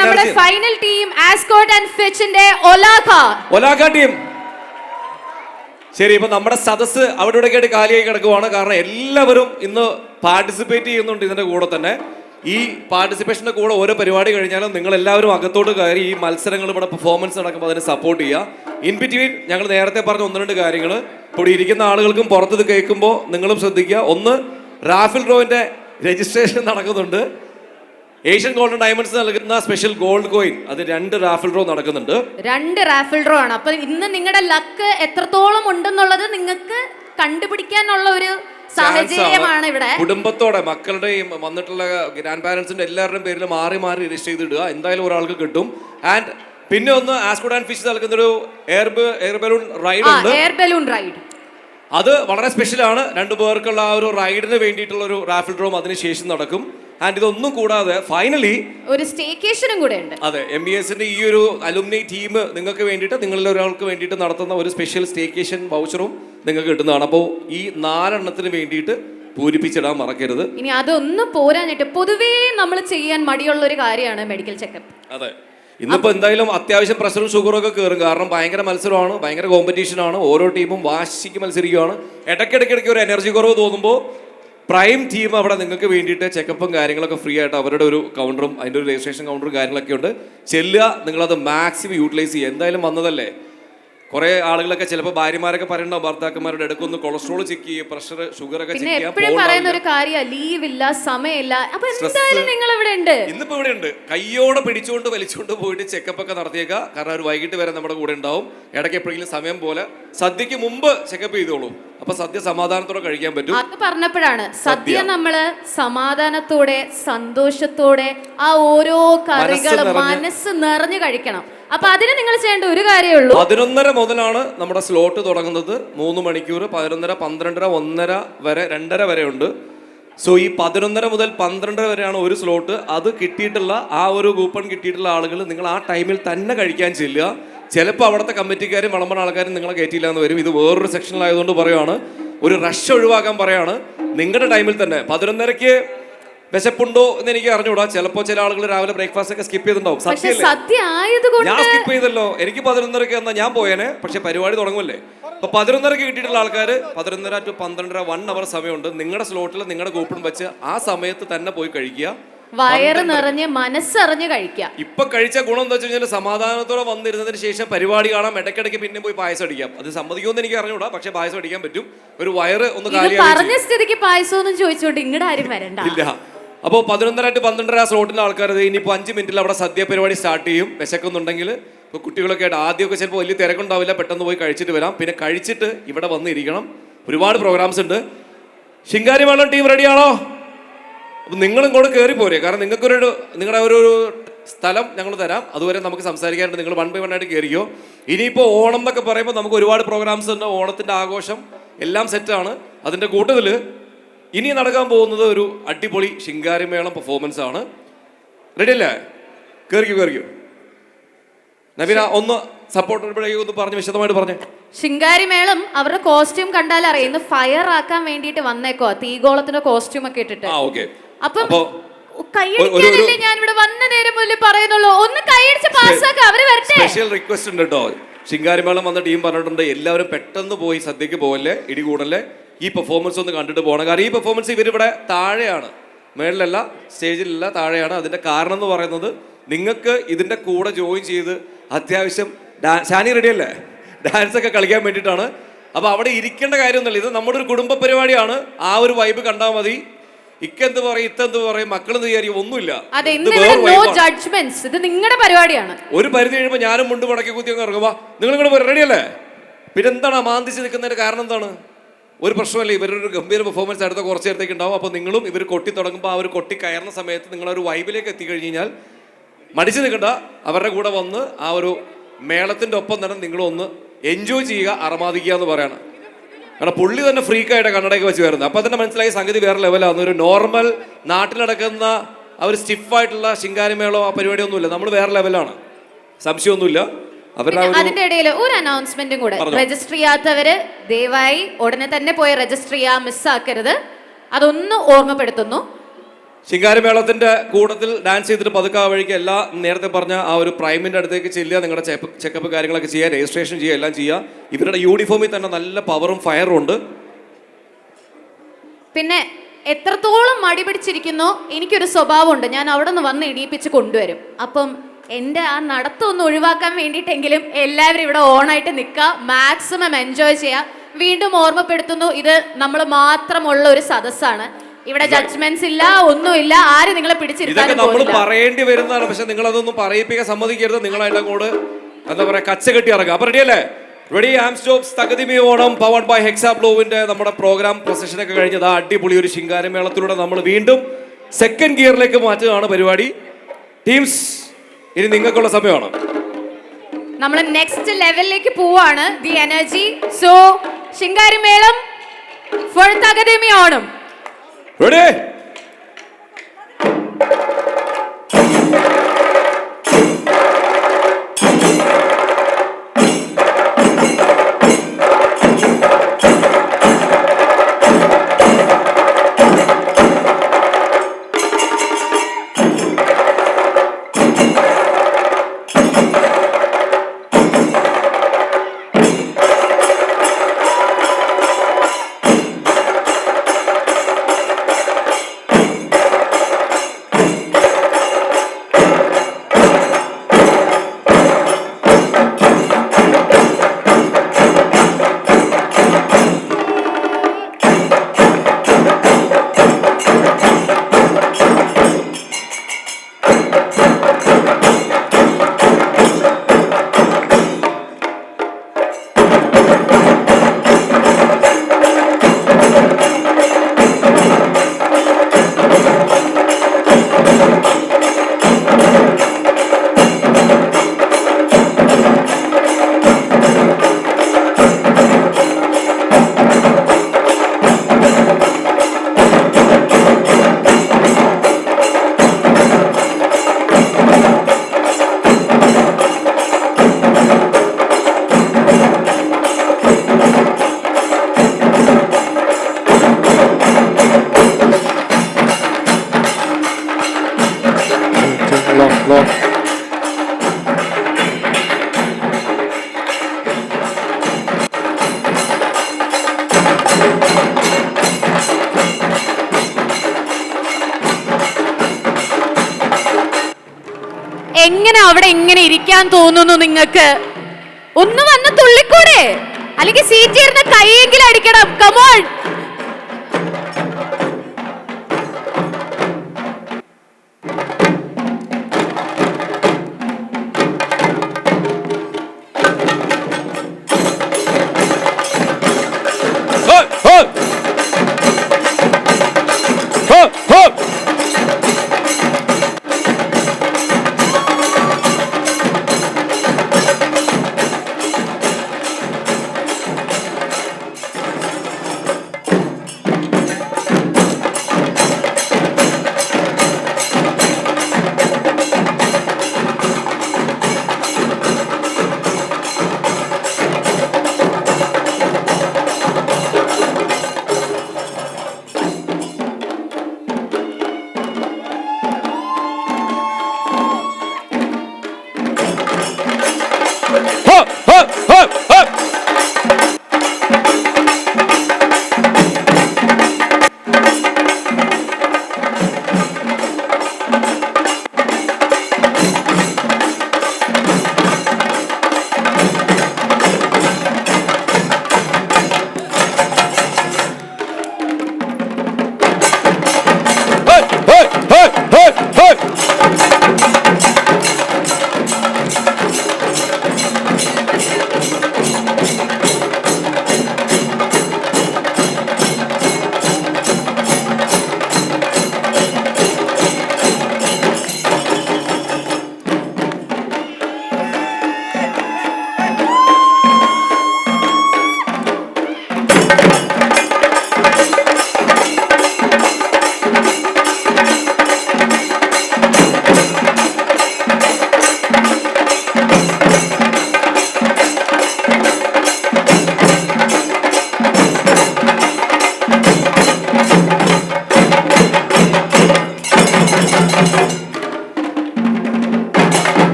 നമ്മുടെ ഫൈനൽ ടീം ആസ്കോട്ട് ആൻഡ് ഫിച്ചിന്റെ ഒലാഖ ടീം. ശരി, ഇപ്പൊ നമ്മുടെ സദസ്സ് അവിടെ ഇവിടെ ആയിട്ട് കാലിയായി കിടക്കുവാണ്. കാരണം എല്ലാവരും ഇന്ന് പാർട്ടിസിപ്പേറ്റ് ചെയ്യുന്നുണ്ട് ഇതിന്റെ കൂടെ തന്നെ. ഈ പാർട്ടിസിപ്പേഷൻ്റെ കൂടെ ഓരോ പരിപാടി കഴിഞ്ഞാലും നിങ്ങൾ എല്ലാവരും അകത്തോട്ട് കയറി ഈ മത്സരങ്ങൾ ഇവിടെ പെർഫോമൻസ് നടക്കുമ്പോൾ അതിനെ സപ്പോർട്ട് ചെയ്യുക. ഇൻ ബിറ്റ്വീൻ ഞങ്ങൾ നേരത്തെ പറഞ്ഞ 1-2 കാര്യങ്ങൾ ഇവിടെ ഇരിക്കുന്ന ആളുകൾക്കും പുറത്ത് കേൾക്കുമ്പോൾ നിങ്ങളും ശ്രദ്ധിക്കുക. ഒന്ന്, റാഫിൽ ഡ്രോവിൻ്റെ രജിസ്ട്രേഷൻ നടക്കുന്നുണ്ട്. ഏഷ്യൻ ഗോൾഡൻ ഡയമണ്ട്സ് നൽകുന്ന സ്പെഷ്യൽ ഗോൾഡ് കോയിൻ അത് 2 റാഫിൾ ഡ്രോ നടക്കുന്നുണ്ട്. 2 റാഫിൾ ഡ്രോ ആണ്. അപ്പൊ ഇന്ന് നിങ്ങളുടെ ലക്ക് എത്രത്തോളം ഉണ്ടെന്നുള്ളത് നിങ്ങൾക്ക് കണ്ടുപിടിക്കാനുള്ള ഒരു സാഹചര്യമാണ് ഇവിടെ. കുടുംബത്തോടെ മക്കളുടെയും വന്നിട്ടുള്ള ഗ്രാൻഡ് പാരന്റ്സിന്റെ എല്ലാവരുടെയും പേരിൽ മാറി മാറി രജിസ്റ്റർ ചെയ്തിടുക. എന്തായാലും ഒരാൾക്ക് കിട്ടും. ആൻഡ് പിന്നെ ഒന്ന് ആസ്കോഡ് ആൻഡ് ഫിഷ് നൽകുന്നൊരു എയർ ബലൂൺ റൈഡ് ഉണ്ട്. എയർ ബലൂൺ റൈഡ് അത് വളരെ സ്പെഷ്യലാണ്. 2 പേർക്കുള്ള ആ ഒരു റൈഡിന് വേണ്ടിയിട്ടുള്ള ഒരു റാഫിൾ ഡ്രോം അതിനുശേഷം നടക്കും. ആൻഡ് ഇതൊന്നും കൂടാതെ ഫൈനലി ഒരു സ്റ്റേക്കേഷനും കൂടെ ഉണ്ട്. അതെ, MBSന്റെ ഈ ഒരു അലുമിനി ടീം നിങ്ങൾക്ക് വേണ്ടിയിട്ട്, നിങ്ങളിൽ ഒരാൾക്ക് വേണ്ടിയിട്ട് നടത്തുന്ന ഒരു സ്പെഷ്യൽ സ്റ്റേക്കേഷൻ വൗച്ചറും നിങ്ങൾക്ക് കിട്ടുന്നതാണ്. അപ്പോൾ ഈ 4 എണ്ണത്തിന് വേണ്ടിയിട്ട് പൂരിപ്പിച്ചിടാൻ മറക്കരുത്. ഇനി അതൊന്നും പോരാഞ്ഞിട്ട് പൊതുവേ നമ്മൾ ചെയ്യാൻ മടിയുള്ള ഒരു കാര്യമാണ് മെഡിക്കൽ ചെക്കപ്പ്. അതെ, ഇന്നിപ്പോ എന്തായാലും അത്യാവശ്യം പ്രഷറും ഷുഗറും ഒക്കെ കയറും. കാരണം ഭയങ്കര മത്സരമാണ്, ഭയങ്കര കോമ്പറ്റീഷനാണ്. ഓരോ ടീമും വാശിക്ക് മത്സരിക്കുകയാണ്. ഇടയ്ക്കിടയ്ക്ക് ഒരു എനർജി കുറവ് തോന്നുമ്പോൾ പ്രൈം ടീം അവിടെ നിങ്ങൾക്ക് വേണ്ടിയിട്ട് ചെക്കപ്പും കാര്യങ്ങളൊക്കെ ഫ്രീ ആയിട്ട് അവരുടെ ഒരു കൗണ്ടറും അതിൻ്റെ ഒരു രജിസ്ട്രേഷൻ കൗണ്ടറും കാര്യങ്ങളൊക്കെ ഉണ്ട്. ചെല്ലുക, നിങ്ങളത് മാക്സിമം യൂട്ടിലൈസ് ചെയ്യുക. എന്തായാലും വന്നതല്ലേ. കുറേ ആളുകളൊക്കെ ചിലപ്പോൾ ഭാര്യമാരൊക്കെ പറയുന്ന ഭർത്താക്കന്മാരുടെ ഇടയ്ക്കൊന്ന് കൊളസ്ട്രോൾ ചെക്ക് ചെയ്യുക, പ്രഷർ ഷുഗർ ഒക്കെ ചെക്ക് ചെയ്യാൻ എപ്പോഴും പറയുന്ന ഒരു കാര്യമാണ് ലീവ് ഇല്ല, സമയമില്ല. അപ്പൊ എന്തായാലും നിങ്ങൾ ഇവിടെ ഉണ്ട്. ഇന്നിപ്പോ ഇവിടെ ഉണ്ട്. കയ്യോടെ പിടിച്ചുകൊണ്ട് വലിച്ചുകൊണ്ട് പോയിട്ട് ചെക്കപ്പ് ഒക്കെ നടത്തിയേക്കാം. കാരണം ഒരു വൈകിട്ട് വരെ നമ്മുടെ കൂടെ ഉണ്ടാവും. ഇടയ്ക്ക് എപ്പോഴെങ്കിലും സമയം പോലെ സദ്യക്ക് മുമ്പ് ചെക്കപ്പ് ചെയ്തോളൂ. അപ്പൊ സദ്യ സമാധാനത്തോടെ കഴിക്കാൻ പറ്റും. അത് പറഞ്ഞപ്പോഴാണ് സദ്യ നമ്മള് സമാധാനത്തോടെ സന്തോഷത്തോടെ ആ ഓരോ കറികളും മനസ്സ് നിറഞ്ഞു കഴിക്കണം. അപ്പൊ അതിന് നിങ്ങൾ ചെയ്യേണ്ട ഒരു കാര്യമേ ഉള്ളൂ. 11:30 മുതലാണ് നമ്മുടെ സ്ലോട്ട് തുടങ്ങുന്നത്. 3 മണിക്കൂർ 11:30, 12:30, 1:30 വരെ, 2:30 വരെ ഉണ്ട്. സോ ഈ 11:30 മുതൽ 12:30 വരെയാണ് ഒരു സ്ലോട്ട്. അത് കിട്ടിയിട്ടുള്ള ആ ഒരു കൂപ്പൺ കിട്ടിയിട്ടുള്ള ആളുകൾ നിങ്ങൾ ആ ടൈമിൽ തന്നെ കഴിക്കാൻ ചെല്ലുക. ചിലപ്പോൾ അവിടുത്തെ കമ്മിറ്റിക്കാരും വിളമ്പണ ആൾക്കാരും നിങ്ങളെ കയറ്റിയില്ല എന്ന് വരും. ഇത് വേറൊരു സെക്ഷനിലായതുകൊണ്ട് പറയുവാണ്, ഒരു റഷ് ഒഴിവാക്കാൻ പറയാണ്. നിങ്ങളുടെ ടൈമിൽ തന്നെ 11:30-ക്ക് വിശപ്പുണ്ടോ എന്ന് എനിക്ക് അറിഞ്ഞൂടാ. ചിലപ്പോൾ ചില ആളുകൾ രാവിലെ ബ്രേക്ക്ഫാസ്റ്റ് ഒക്കെ സ്കിപ്പ് ചെയ്തിട്ടുണ്ടാവും. സദ്യ ആയതുകൊണ്ട് ഞാൻ സ്കിപ്പ് ചെയ്തല്ലോ. എനിക്ക് 11:30-ക്ക് എന്നാൽ ഞാൻ പോയേനെ. പക്ഷെ പരിപാടി തുടങ്ങുമല്ലേ. അപ്പൊ 11:30-ക്ക് കിട്ടിയിട്ടുള്ള ആൾക്കാർ 11:30 to 12:30 1 അവർ സമയമുണ്ട്. നിങ്ങളുടെ സ്ലോട്ടിൽ നിങ്ങളുടെ കൂപ്പൺ വെച്ച് ആ സമയത്ത് തന്നെ പോയി കഴിക്കുക. വയറ് നിറഞ്ഞ് മനസ്സറിഞ്ഞ് കഴിക്കാം. ഇപ്പൊ കഴിച്ച ഗുണം എന്താ വെച്ച് കഴിഞ്ഞാൽ സമാധാനത്തോടെ വന്നിരുന്നതിന് ശേഷം പരിപാടി കാണാം. ഇടയ്ക്കിടയ്ക്ക് പിന്നെ പോയി പായസം അടിക്കാം. അത് സമ്മതിക്കുമെന്ന് എനിക്ക് അറിഞ്ഞൂടാ, പക്ഷെ പായസം അടിക്കാൻ പറ്റും. ഒരു വയറ് ഒന്ന് പറഞ്ഞ സ്ഥിതിക്ക് പായസം ഒന്നും ചോദിച്ചോണ്ട് ഇങ്ങടെ ആരും വരണ്ട. ഇല്ല. അപ്പോൾ 11:30 to 12:30 ആ സ്ലോട്ടിലെ ആൾക്കാർ ഇനിയിപ്പോൾ 5 മിനിറ്റിൽ അവിടെ സദ്യ പരിപാടി സ്റ്റാർട്ട് ചെയ്യും. വിശക്കുന്നുണ്ടെങ്കിൽ ഇപ്പോൾ കുട്ടികളൊക്കെ ആയിട്ട് ആദ്യമൊക്കെ ചിലപ്പോൾ വലിയ തിരക്കുണ്ടാവില്ല, പെട്ടെന്ന് പോയി കഴിച്ചിട്ട് വരാം. പിന്നെ കഴിച്ചിട്ട് ഇവിടെ വന്നിരിക്കണം. ഒരുപാട് പ്രോഗ്രാംസ് ഉണ്ട്. ശിങ്കാരി മേളം ടീം റെഡിയാണോ? അപ്പം നിങ്ങളും കൂടെ കയറി പോരെ. കാരണം നിങ്ങളുടെ ഒരു സ്ഥലം ഞങ്ങൾ തരാം. അതുവരെ നമുക്ക് സംസാരിക്കാനുണ്ട്. നിങ്ങൾ 1 by 1 ആയിട്ട് കയറിയോ. ഇനിയിപ്പോൾ ഓണം എന്നൊക്കെ പറയുമ്പോൾ നമുക്ക് ഒരുപാട് പ്രോഗ്രാംസ് ഉണ്ട്. ഓണത്തിൻ്റെ ആഘോഷം എല്ലാം സെറ്റാണ്. അതിൻ്റെ കൂട്ടത്തിൽ ഇനി നടക്കാൻ പോകുന്നത് ഒരു അടിപൊളി ശിങ്കാരിമേളം പെർഫോമൻസ് ആണ്. റെഡി അല്ലേ? കയറിക്കോ. നവീന ഒന്ന് സപ്പോർട്ട് ഒന്ന് പറഞ്ഞ് വിശദമായിട്ട് പറഞ്ഞേ. ശിങ്കാരിമേളം അവരുടെ കോസ്റ്റ്യൂം കണ്ടാൽ അറിയുന്നു ഫയർ ആക്കാൻ വേണ്ടിയിട്ട് വന്നേക്കോ. തീഗോളത്തിന്റെ കോസ്റ്റ്യൂം ഒക്കെ ഇട്ടിട്ട്. അപ്പം കൈയടിക്കാനല്ലേ ഞാൻ ഇവിടെ വന്ന നേരം മുതൽ പറയുന്നുള്ളൂ. ഒന്ന് കൈയടിച്ച് പാസ്സാക്ക, അവര് വരട്ടെ. സ്പെഷ്യൽ റിക്വസ്റ്റ് ഉണ്ട് കേട്ടോ. ശിങ്കാരിമേളം വന്ന ടീം പറഞ്ഞിട്ടുണ്ട് എല്ലാവരും പെട്ടെന്ന് പോയി സദ്യക്ക് പോവല്ലേ, ഇടികൂടല്ലേ. ഈ പെർഫോമൻസ് ഒന്ന് കണ്ടിട്ട് പോകണം. കാരണം ഈ പെർഫോമൻസ് ഇവരിവിടെ താഴെയാണ്, മേളിലല്ല, സ്റ്റേജിലല്ല, താഴെയാണ്. അതിന്റെ കാരണം എന്ന് പറയുന്നത് നിങ്ങൾക്ക് ഇതിന്റെ കൂടെ ജോയിൻ ചെയ്ത് അത്യാവശ്യം ഷാനി റെഡി അല്ലേ, ഡാൻസ് ഒക്കെ കളിക്കാൻ വേണ്ടിയിട്ടാണ്. അപ്പൊ അവിടെ ഇരിക്കേണ്ട കാര്യമൊന്നുമില്ല. ഇത് നമ്മുടെ ഒരു കുടുംബ പരിപാടിയാണ്. ആ ഒരു വൈബ് കണ്ടാൽ മതി. ഇക്കെന്ത് പറയും, ഇത്തെന്ത് പറയും, മക്കളെന്ത് വിചാരിക്കും, ഒന്നുമില്ല. ഇത് നിങ്ങളുടെ പരിപാടിയാണ്. ഒരു പരിധി കഴിയുമ്പോൾ ഞാനും മുണ്ട് മടക്കി കുത്തി അങ്ങ് ഇറങ്ങുക. നിങ്ങൾ ഇങ്ങോട്ട് റെഡി അല്ലേ? പിന്നെ എന്താണ് മാന്തിച്ച് നിൽക്കുന്നതിന്റെ കാരണം എന്താണ്? ഒരു പ്രശ്നമല്ല. ഇവരൊരു ഗംഭീര പെർഫോമൻസ് അടുത്ത കുറച്ച് നേരത്തേക്ക് ഉണ്ടാവും. അപ്പോൾ നിങ്ങളും ഇവർ കൊട്ടി തുടങ്ങുമ്പോൾ ആ ഒരു കൊട്ടി കയറുന്ന സമയത്ത് നിങ്ങളൊരു വൈബിലേക്ക് എത്തിക്കഴിഞ്ഞ് കഴിഞ്ഞാൽ മടിച്ചു നിൽക്കണ്ട. അവരുടെ കൂടെ വന്ന് ആ ഒരു മേളത്തിൻ്റെ ഒപ്പം തന്നെ നിങ്ങളൊന്ന് എൻജോയ് ചെയ്യുക, അറമാദിക്കുക എന്ന് പറയണം. കാരണം പുള്ളി തന്നെ ഫ്രീക്കായിട്ട് കണ്ണടയൊക്കെ വെച്ച് വരുന്നത്. അപ്പോൾ തന്നെ മനസ്സിലായി സംഗതി വേറെ ലെവലാണ്. ഒരു നോർമൽ നാട്ടിൽ നടക്കുന്ന ആ ഒരു സ്റ്റിഫായിട്ടുള്ള ശിങ്കാരിമേളോ ആ പരിപാടിയൊന്നുമില്ല. നമ്മൾ വേറെ ലെവലാണ്, സംശയമൊന്നുമില്ല. അതിന്റെ ഇടയിൽ ഒരു അനൗൺസ്മെന്റും കൂടെ. രജിസ്റ്റർ ചെയ്യാത്തവര് ദയവായി ഉടനെ തന്നെ പോയി രജിസ്റ്റർ ചെയ്യാൻ മിസ്സാക്കരുത്. അതൊന്ന് ഓർമ്മപ്പെടുത്തുന്നു. ശിങ്കാരിമേളത്തിന്റെ കൂട്ടത്തിൽ ഡാൻസ് ചെയ്തിട്ട് പതുക്കെ ആ വഴിക്ക് എല്ലാ നേരത്തെ പറഞ്ഞ ആ ഒരു പ്രൈമിന്റെ അടുത്തേക്ക് ചെല്ലുക. നിങ്ങളുടെ ചെക്കപ്പ് കാര്യങ്ങളൊക്കെ ചെയ്യുക, രജിസ്ട്രേഷൻ ചെയ്യുക, എല്ലാം ചെയ്യുക. ഇവരുടെ യൂണിഫോമിൽ തന്നെ നല്ല പവറും ഫയറും ഉണ്ട്. പിന്നെ എത്രത്തോളം മടി പിടിച്ചിരിക്കുന്നോ എനിക്കൊരു സ്വഭാവമുണ്ട്. ഞാൻ അവിടെ നിന്ന് വന്ന് ഇടിയിപ്പിച്ച് കൊണ്ടുവരും. അപ്പം എൻ്റെ ആ നടത്തം ഒന്ന് ഒഴിവാക്കാൻ വേണ്ടിയിട്ടെങ്കിലും എല്ലാവരും ഇവിടെ ഓണായിട്ട് നിൽക്കുക, മാക്സിമം എൻജോയ് ചെയ്യുക. വീണ്ടും ഓർമ്മപ്പെടുത്തുന്നു, ഇത് നമ്മൾ മാത്രമുള്ള ഒരു സദസ്സാണ്. ഇവിടെ ജഡ്ജ്മെന്റ്സ് ഇല്ല, ഒന്നുമില്ല. ആര് നിങ്ങളെ ഇതൊക്കെ പിടിച്ചിരുത്താനും നമ്മൾ പോകുന്നില്ല. പറയേണ്ടി വരുന്നതാണ്. പക്ഷെ നിങ്ങൾ അതൊന്നും പറയിപ്പിക്കാൻ സമ്മതിക്കരുത്. നിങ്ങളതിന്റെ കൂടെ എന്താ പറയാ കച്ച കെട്ടി ഇറങ്ങുക. അപ്പൊ റെഡി അല്ലേ? റെഡി? ആം സ്റ്റോപ്സ് തകതിമി ഓണം പവർഡ് ബൈ ഹെക്സാ ബ്ലോവിന്റെ നമ്മുടെ പ്രോഗ്രാം പ്രൊസഷൻ ഒക്കെ കഴിഞ്ഞത് അടിപൊളി ഒരു ശിങ്കാരമേളത്തിലൂടെ നമ്മൾ വീണ്ടും സെക്കൻഡ് ഗിയറിലേക്ക് മാറ്റുകയാണ് പരിപാടി. ടീംസ്, ഇനി നിങ്ങൾക്കുള്ള സമയമാണ്. നമ്മൾ നെക്സ്റ്റ് ലെവലിലേക്ക് പോവാണ്. The energy. സോ ശിങ്കാരിമേളം ഫോർ തകതിമി ഓണം. റെഡി? എങ്ങനെ അവിടെ ഇങ്ങനെ ഇരിക്കാൻ തോന്നുന്നു നിങ്ങൾക്ക്? ഒന്ന് വന്ന് തുള്ളിക്കൂടെ? അല്ലെങ്കിൽ സീറ്റ് ഇരുന്ന കൈയെങ്കിലും അടിക്കണം. കമോൺ.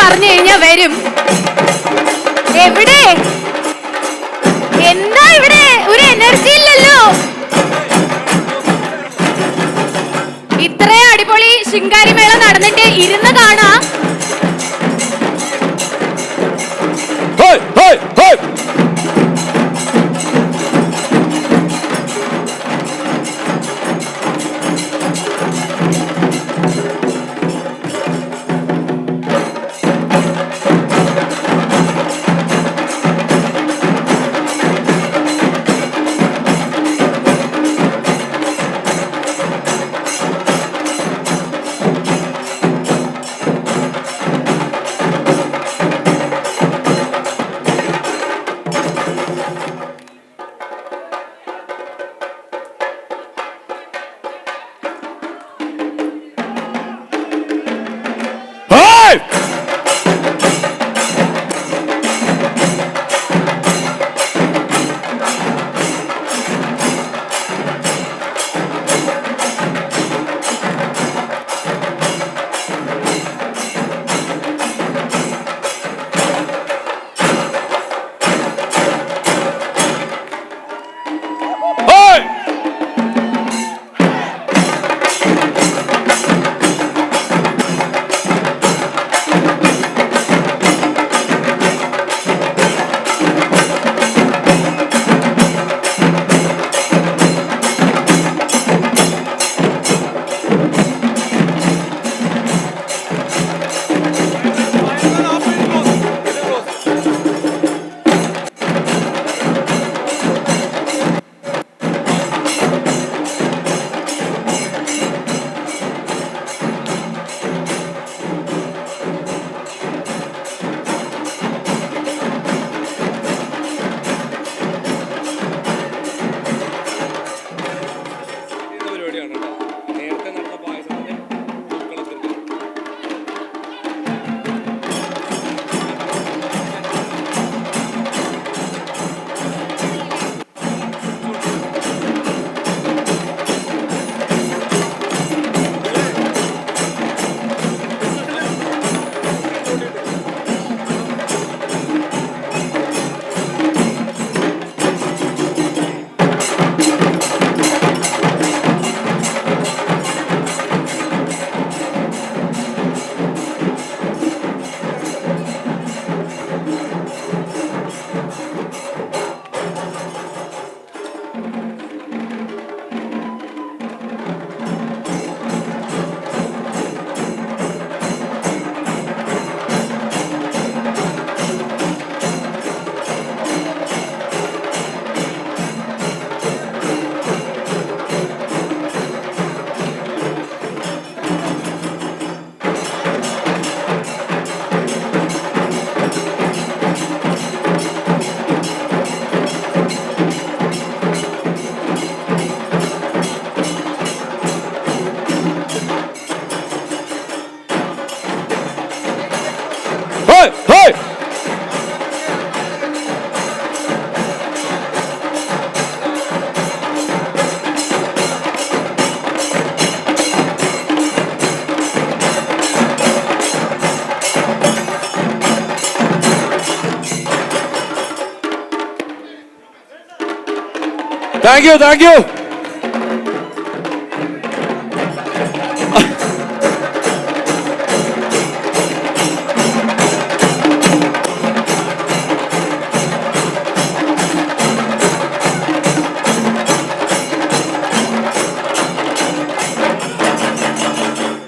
പറഞ്ഞു കഴിഞ്ഞാ വരും. എവിടെ? എന്താ ഇവിടെ ഒരു എനർജി ഇല്ലല്ലോ. ഇത്രയും അടിപൊളി ശിങ്കാരിമേള നടന്നിട്ട് ഇരുന്ന് കാണാ. Thank you, thank you.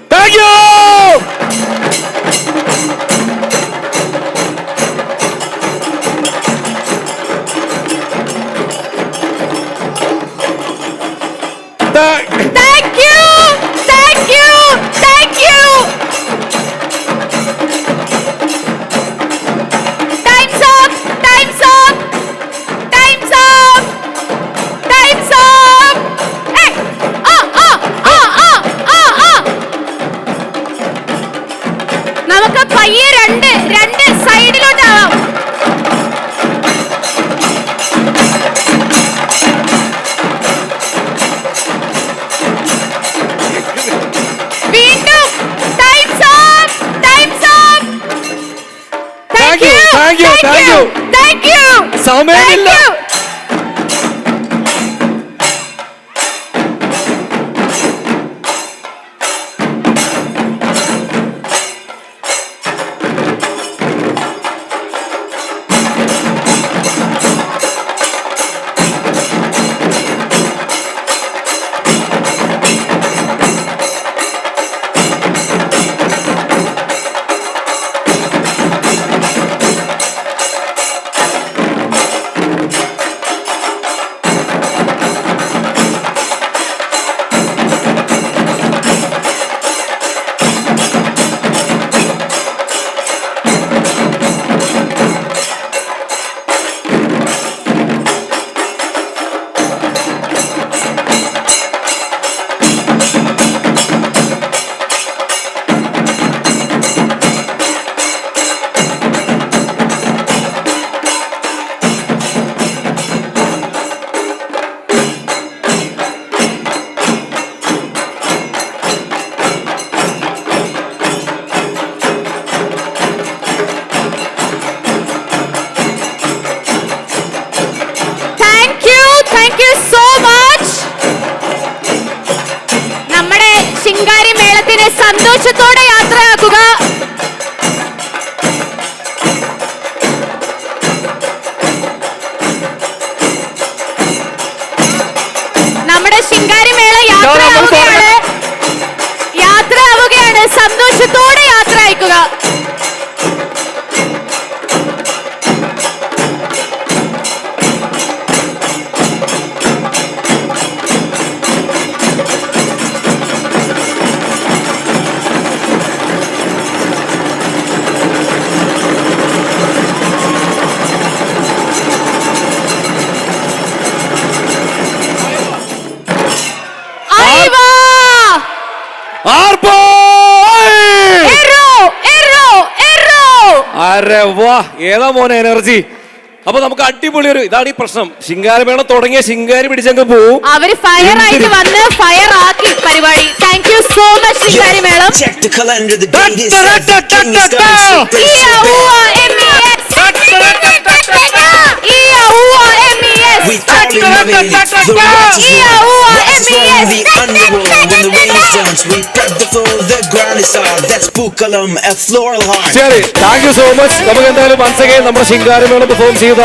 Thank you. Thank you, thank you. Thank you. സമയമില്ല. Thank you so much. നമ്മുടെ ശിങ്കാരി മേളത്തിനെ സന്തോഷത്തോടെ യാത്രയാക്കുക. നമ്മുടെ ശിങ്കാരി മേള യാത്രയാവുകയാണ്. സന്തോഷത്തോടെ യാത്ര അയക്കുക. അരെ വാ, ഏതാ മോനെ എനർജി. അപ്പൊ നമുക്ക് അടിപൊളി ഒരു ഇതാണ് ഈ പ്രശ്നം. ശിങ്കാരമേള തുടങ്ങിയ ശിങ്കാരി പിടിച്ചങ്ങ് പോവും. അവര് ഫയർ ആയിട്ട് വന്ന് ഫയർ ആക്കി പരിപാടി. Thank you so much Shinkari മേളം. ശരി, താങ്ക് യു സോ മച്ച്. നമുക്ക് എന്തായാലും വൺസ് അഗൈൻ നമ്മുടെ ശിങ്കാരമേള പെർഫോം ചെയ്ത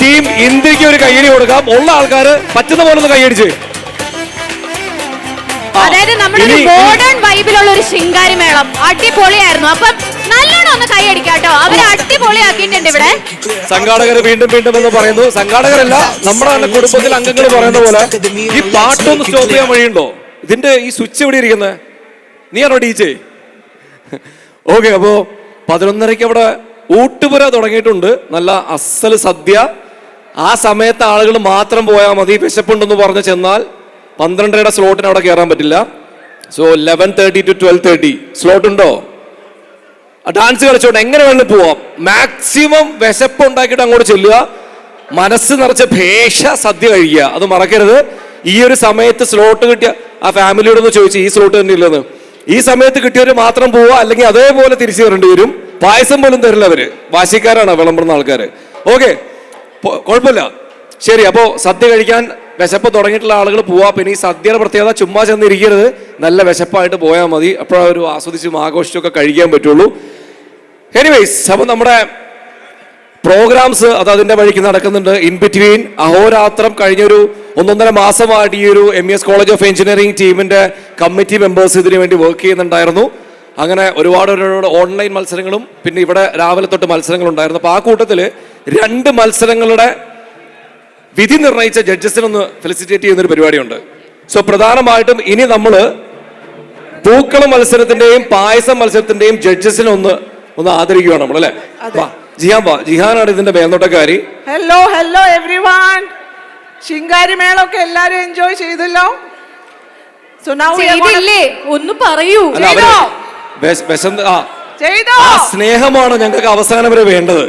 ടീം ഇന്ത്യക്ക് ഒരു കയ്യടി കൊടുക്കാം. ഉള്ള ആൾക്കാര് പറ്റുന്ന പോലെ ഒന്ന് കൈയടിച്ച്. അതായത് നമ്മുടെ ഒരു മോഡേൺ വൈബിലുള്ള ഒരു ശിങ്കാരി മേളം അടിപൊളിയായിരുന്നു. അപ്പം നല്ലോണം ഒന്ന് കൈയടിക്കാട്ടോ. അവര് അടിപൊളിയാക്കിയിട്ടുണ്ട് ഇവിടെ. സംഘാടകര് വീണ്ടും വീണ്ടും എന്ന് പറയുന്നു. സംഘാടകരല്ല, നമ്മുടെ തന്നെ കുടുംബത്തിലെ അംഗങ്ങൾ പറയുന്ന പോലെ ഈ പാട്ടൊന്ന് സ്റ്റോപ്പ് ചെയ്യാൻ വഴിയുണ്ടോ? ഇതിന്റെ ഈ സ്വിച്ച് എവിടെ ഇരിക്കുന്നത്? നീയാണോ DJ? ഓക്കെ, അപ്പോ 11:30 അവിടെ ഊട്ടുപുര തുടങ്ങിയിട്ടുണ്ട്. നല്ല അസൽ സദ്യ. ആ സമയത്ത് ആളുകൾ മാത്രം പോയാൽ മതി. വിശപ്പുണ്ടെന്ന് പറഞ്ഞ് ചെന്നാൽ 12:30 സ്ലോട്ടിന് അവിടെ കയറാൻ പറ്റില്ല. സോ 11:30 to 12:30 സ്ലോട്ട് ഉണ്ടോ? ഡാൻസ് കളിച്ചോണ്ട് എങ്ങനെ വേണമെങ്കിലും പോവാം. മാക്സിമം വിശപ്പ് ഉണ്ടാക്കിയിട്ട് അങ്ങോട്ട് ചെല്ലുക. മനസ്സ് നിറച്ച് ഭേഷ സദ്യ കഴിക്കുക. അത് മറക്കരുത്. ഈ ഒരു സമയത്ത് സ്ലോട്ട് കിട്ടിയ ആ ഫാമിലിയോടൊന്ന് ചോദിച്ചു, ഈ സ്ലോട്ട് തന്നെ ഇല്ലെന്ന്. ഈ സമയത്ത് കിട്ടിയവർ മാത്രം പോവുക, അല്ലെങ്കിൽ അതേപോലെ തിരിച്ചു തരേണ്ടി വരും. പായസം പോലും തരില്ല അവര്. വാശിക്കാരാണ് വിളമ്പുന്ന ആൾക്കാർ. ഓക്കെ, കുഴപ്പമില്ല. ശരി, അപ്പോൾ സദ്യ കഴിക്കാൻ വിശപ്പ് തുടങ്ങിയിട്ടുള്ള ആളുകൾ പോവാ. പിന്നെ ഈ സദ്യയുടെ പ്രത്യേകത ചുമ്മാ ചെന്നിരിക്കരുത്. നല്ല വിശപ്പായിട്ട് പോയാൽ മതി. അപ്പോഴാ ഒരു ആസ്വദിച്ചും ആഘോഷിച്ചൊക്കെ കഴിക്കാൻ പറ്റുള്ളൂ. എനിവേസ്, അപ്പോൾ നമ്മുടെ പ്രോഗ്രാംസ് അത് അതിൻ്റെ വഴിക്ക് നടക്കുന്നുണ്ട്. ഇൻ ബിറ്റ്വീൻ അഹോരാത്രം കഴിഞ്ഞൊരു 1.5 മാസമായിട്ട് ഈ ഒരു MES കോളേജ് ഓഫ് എഞ്ചിനീയറിംഗ് ടീമിന്റെ കമ്മിറ്റി മെമ്പേഴ്സ് ഇതിനു വേണ്ടി വർക്ക് ചെയ്യുന്നുണ്ടായിരുന്നു. അങ്ങനെ ഒരുപാട് ഓൺലൈൻ മത്സരങ്ങളും പിന്നെ ഇവിടെ രാവിലെ തൊട്ട് മത്സരങ്ങളുണ്ടായിരുന്നു. അപ്പോൾ ആ കൂട്ടത്തിൽ 2 മത്സരങ്ങളുടെ വിധി നിർണയിച്ച ജഡ്ജസിനൊന്ന് ഫെലിസിറ്റേറ്റ് ചെയ്യുന്നൊരു പരിപാടിയുണ്ട്. സോ പ്രധാനമായിട്ടും ഇനി നമ്മൾ പൂക്കള മത്സരത്തിന്റെയും പായസം മത്സരത്തിന്റെയും ജഡ്ജസിനെ ഒന്ന് ആദരിക്കുകയാണ് നമ്മൾ, അല്ലേ? ജിഹാനാണ് ഇതിന്റെ മേൽനോട്ടക്കാരി. Hello everyone. ശിങ്കാരി മേളൊക്കെ എല്ലാരും എൻജോയ് ചെയ്തല്ലോ. ഒന്ന് പറയൂ. ആ സ്നേഹമാണ് ഞങ്ങൾക്ക് അവസാനം വരെ വേണ്ടത്.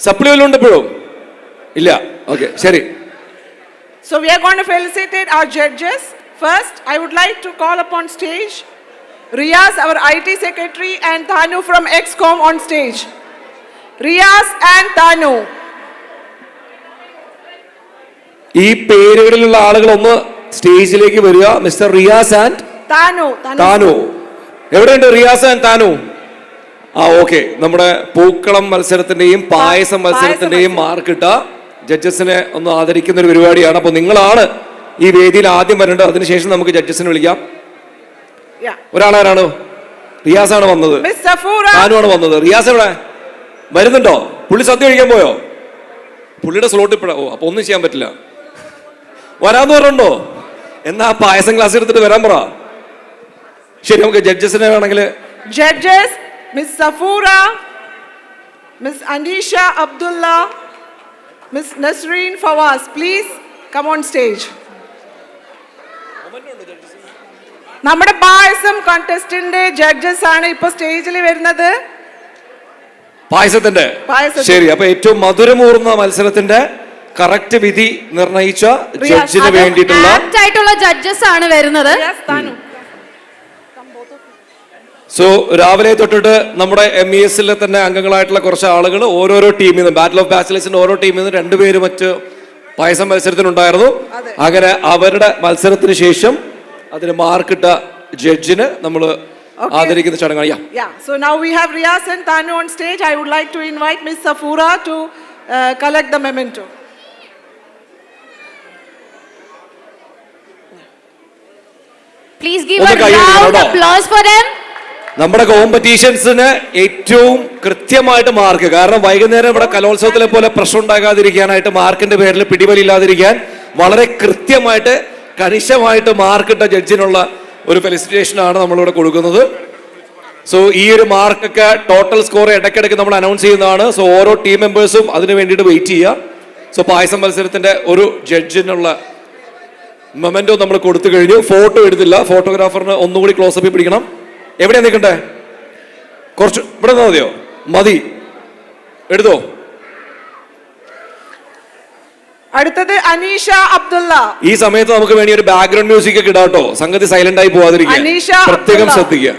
സപ്ലി വല്ലതും ഉണ്ട് ഇപ്പോഴും? ഇല്ല. ഓക്കെ, ശരി. So we are going to felicitate our judges. First, I would like to call upon stage Riyaz, our IT secretary, and Thanu from XCOM on stage. Riaz and Tanu. ഈ പേരുകളിലുള്ള ആളുകൾ ഒന്ന് സ്റ്റേജിലേക്ക് വരിക. Mister Riyas and Tanu. Thanu. എവിടെയുണ്ട് Riyas and Thanu? ആ okay. നമ്മുടെ പൂക്കളം മത്സരത്തിന്റെയും പായസം മത്സരത്തിന്റെയും മാർക്കിട്ട ജഡ്ജസിനെ ഒന്ന് ആദരിക്കുന്ന ഒരു പരിപാടിയാണ്. അപ്പൊ നിങ്ങളാണ് ഈ വേദിയിൽ ആദ്യം വരേണ്ടത്. അതിനുശേഷം നമുക്ക് ജഡ്ജസിനെ വിളിക്കാം. ഒരാളാരാണ്? റിയാസ് ആണ് വന്നത്, താനു ആണ് വന്നത്. റിയാസ് എവിടെ വരുന്നുണ്ടോ? പുള്ളി സദ്യ കഴിക്കാൻ പോയോ? പുള്ളിയുടെ സ്ലോട്ട് ഇപ്പഴാ. ഓ അപ്പൊ ഒന്നും ചെയ്യാൻ പറ്റില്ല. വരാന്ന് പറഞ്ഞോ? എന്നാ പായസം ഗ്ലാസ് എടുത്തിട്ട് വരാൻ പറ. ശരി, നമുക്ക് ജഡ്ജസിനെ വേണമെങ്കിൽ. Judges, Miss Safura, Miss Anisha Abdullah, Miss Nasreen Fawaz, please come on stage. നമ്മുടെ പായസം കോntestant ജഡ്ജസ് ആണ് ഇപ്പൊ സ്റ്റേജിൽ വരുന്നത്. പായസത്തിന്റെ. ശരി, അപ്പൊ ഏറ്റവും മധുരമൂർന്ന മത്സരത്തിന്റെ കറക്റ്റ് വിധി നിർണയിച്ച ജഡ്ജിന് വേണ്ടിയിട്ടുള്ള ജഡ്ജസ് ആണ് വരുന്നത്. സോ രാവിലെ തൊട്ടിട്ട് നമ്മുടെ MESലെ തന്നെ അംഗങ്ങളായിട്ടുള്ള കുറച്ച് ആളുകൾ ഓരോരോ ടീമിൽ നിന്ന്, ബാറ്റിൽ ഓഫ് ബാച്ചിലേഴ്സിന്റെ ഓരോ ടീമിൽ നിന്ന് 2 പേര് മറ്റ് പായസം മത്സരത്തിനുണ്ടായിരുന്നു. അങ്ങനെ അവരുടെ മത്സരത്തിന് ശേഷം അതിന് മാർക്കിട്ട ജഡ്ജിന് നമ്മൾ ആദരിക്കുന്ന ചടങ്ങാണ്. Yeah, so now we have Riaz and Tanu on stage. I would like to invite Miss Safura to collect the memento. Please give a round of applause for them. നമ്മുടെ കോമ്പറ്റീഷൻസിന് ഏറ്റവും കൃത്യമായിട്ട് മാർക്ക്, കാരണം വൈകുന്നേരം ഇവിടെ കലോത്സവത്തിലെ പോലെ പ്രശ്നം ഉണ്ടാകാതിരിക്കാനായിട്ട്, മാർക്കിന്റെ പേരിൽ പിടിവലില്ലാതിരിക്കാൻ വളരെ കൃത്യമായിട്ട് കണിശമായിട്ട് മാർക്കിട്ട ജഡ്ജിനുള്ള ഒരു ഫെലിസിറ്റേഷൻ ആണ് നമ്മളിവിടെ കൊടുക്കുന്നത്. സോ ഈ ഒരു മാർക്കൊക്കെ ടോട്ടൽ സ്കോർ ഇടയ്ക്കിടയ്ക്ക് നമ്മൾ അനൗൺസ് ചെയ്യുന്നതാണ്. സോ ഓരോ ടീം മെമ്പേഴ്സും അതിന് വേണ്ടിയിട്ട് വെയിറ്റ് ചെയ്യുക. സോ പായസം മത്സരത്തിന്റെ ഒരു ജഡ്ജിനുള്ള മൊമെന്റോ നമ്മൾ കൊടുത്തു കഴിഞ്ഞു. ഫോട്ടോ എടുത്തില്ല, ഫോട്ടോഗ്രാഫറിന് ഒന്നുകൂടി ക്ലോസപ്പിൽ പിടിക്കണം. എവിടെയാ നിൽക്കണ്ടേ? കുറച്ച് ഇവിടെ മതിയോ? മതി, എടുത്തോ. അടുത്തത് അനീഷ അബ്ദുള്ള. ഈ സമയത്ത് നമുക്ക് വേണ്ടി ഒരു ബാക്ക്ഗ്രൗണ്ട് മ്യൂസിക് ഒക്കെ ഇടാട്ടോ, സംഗതി സൈലന്റ് ആയി പോവാതിരിക്കാൻ പ്രത്യേകം ശ്രദ്ധിക്കുക.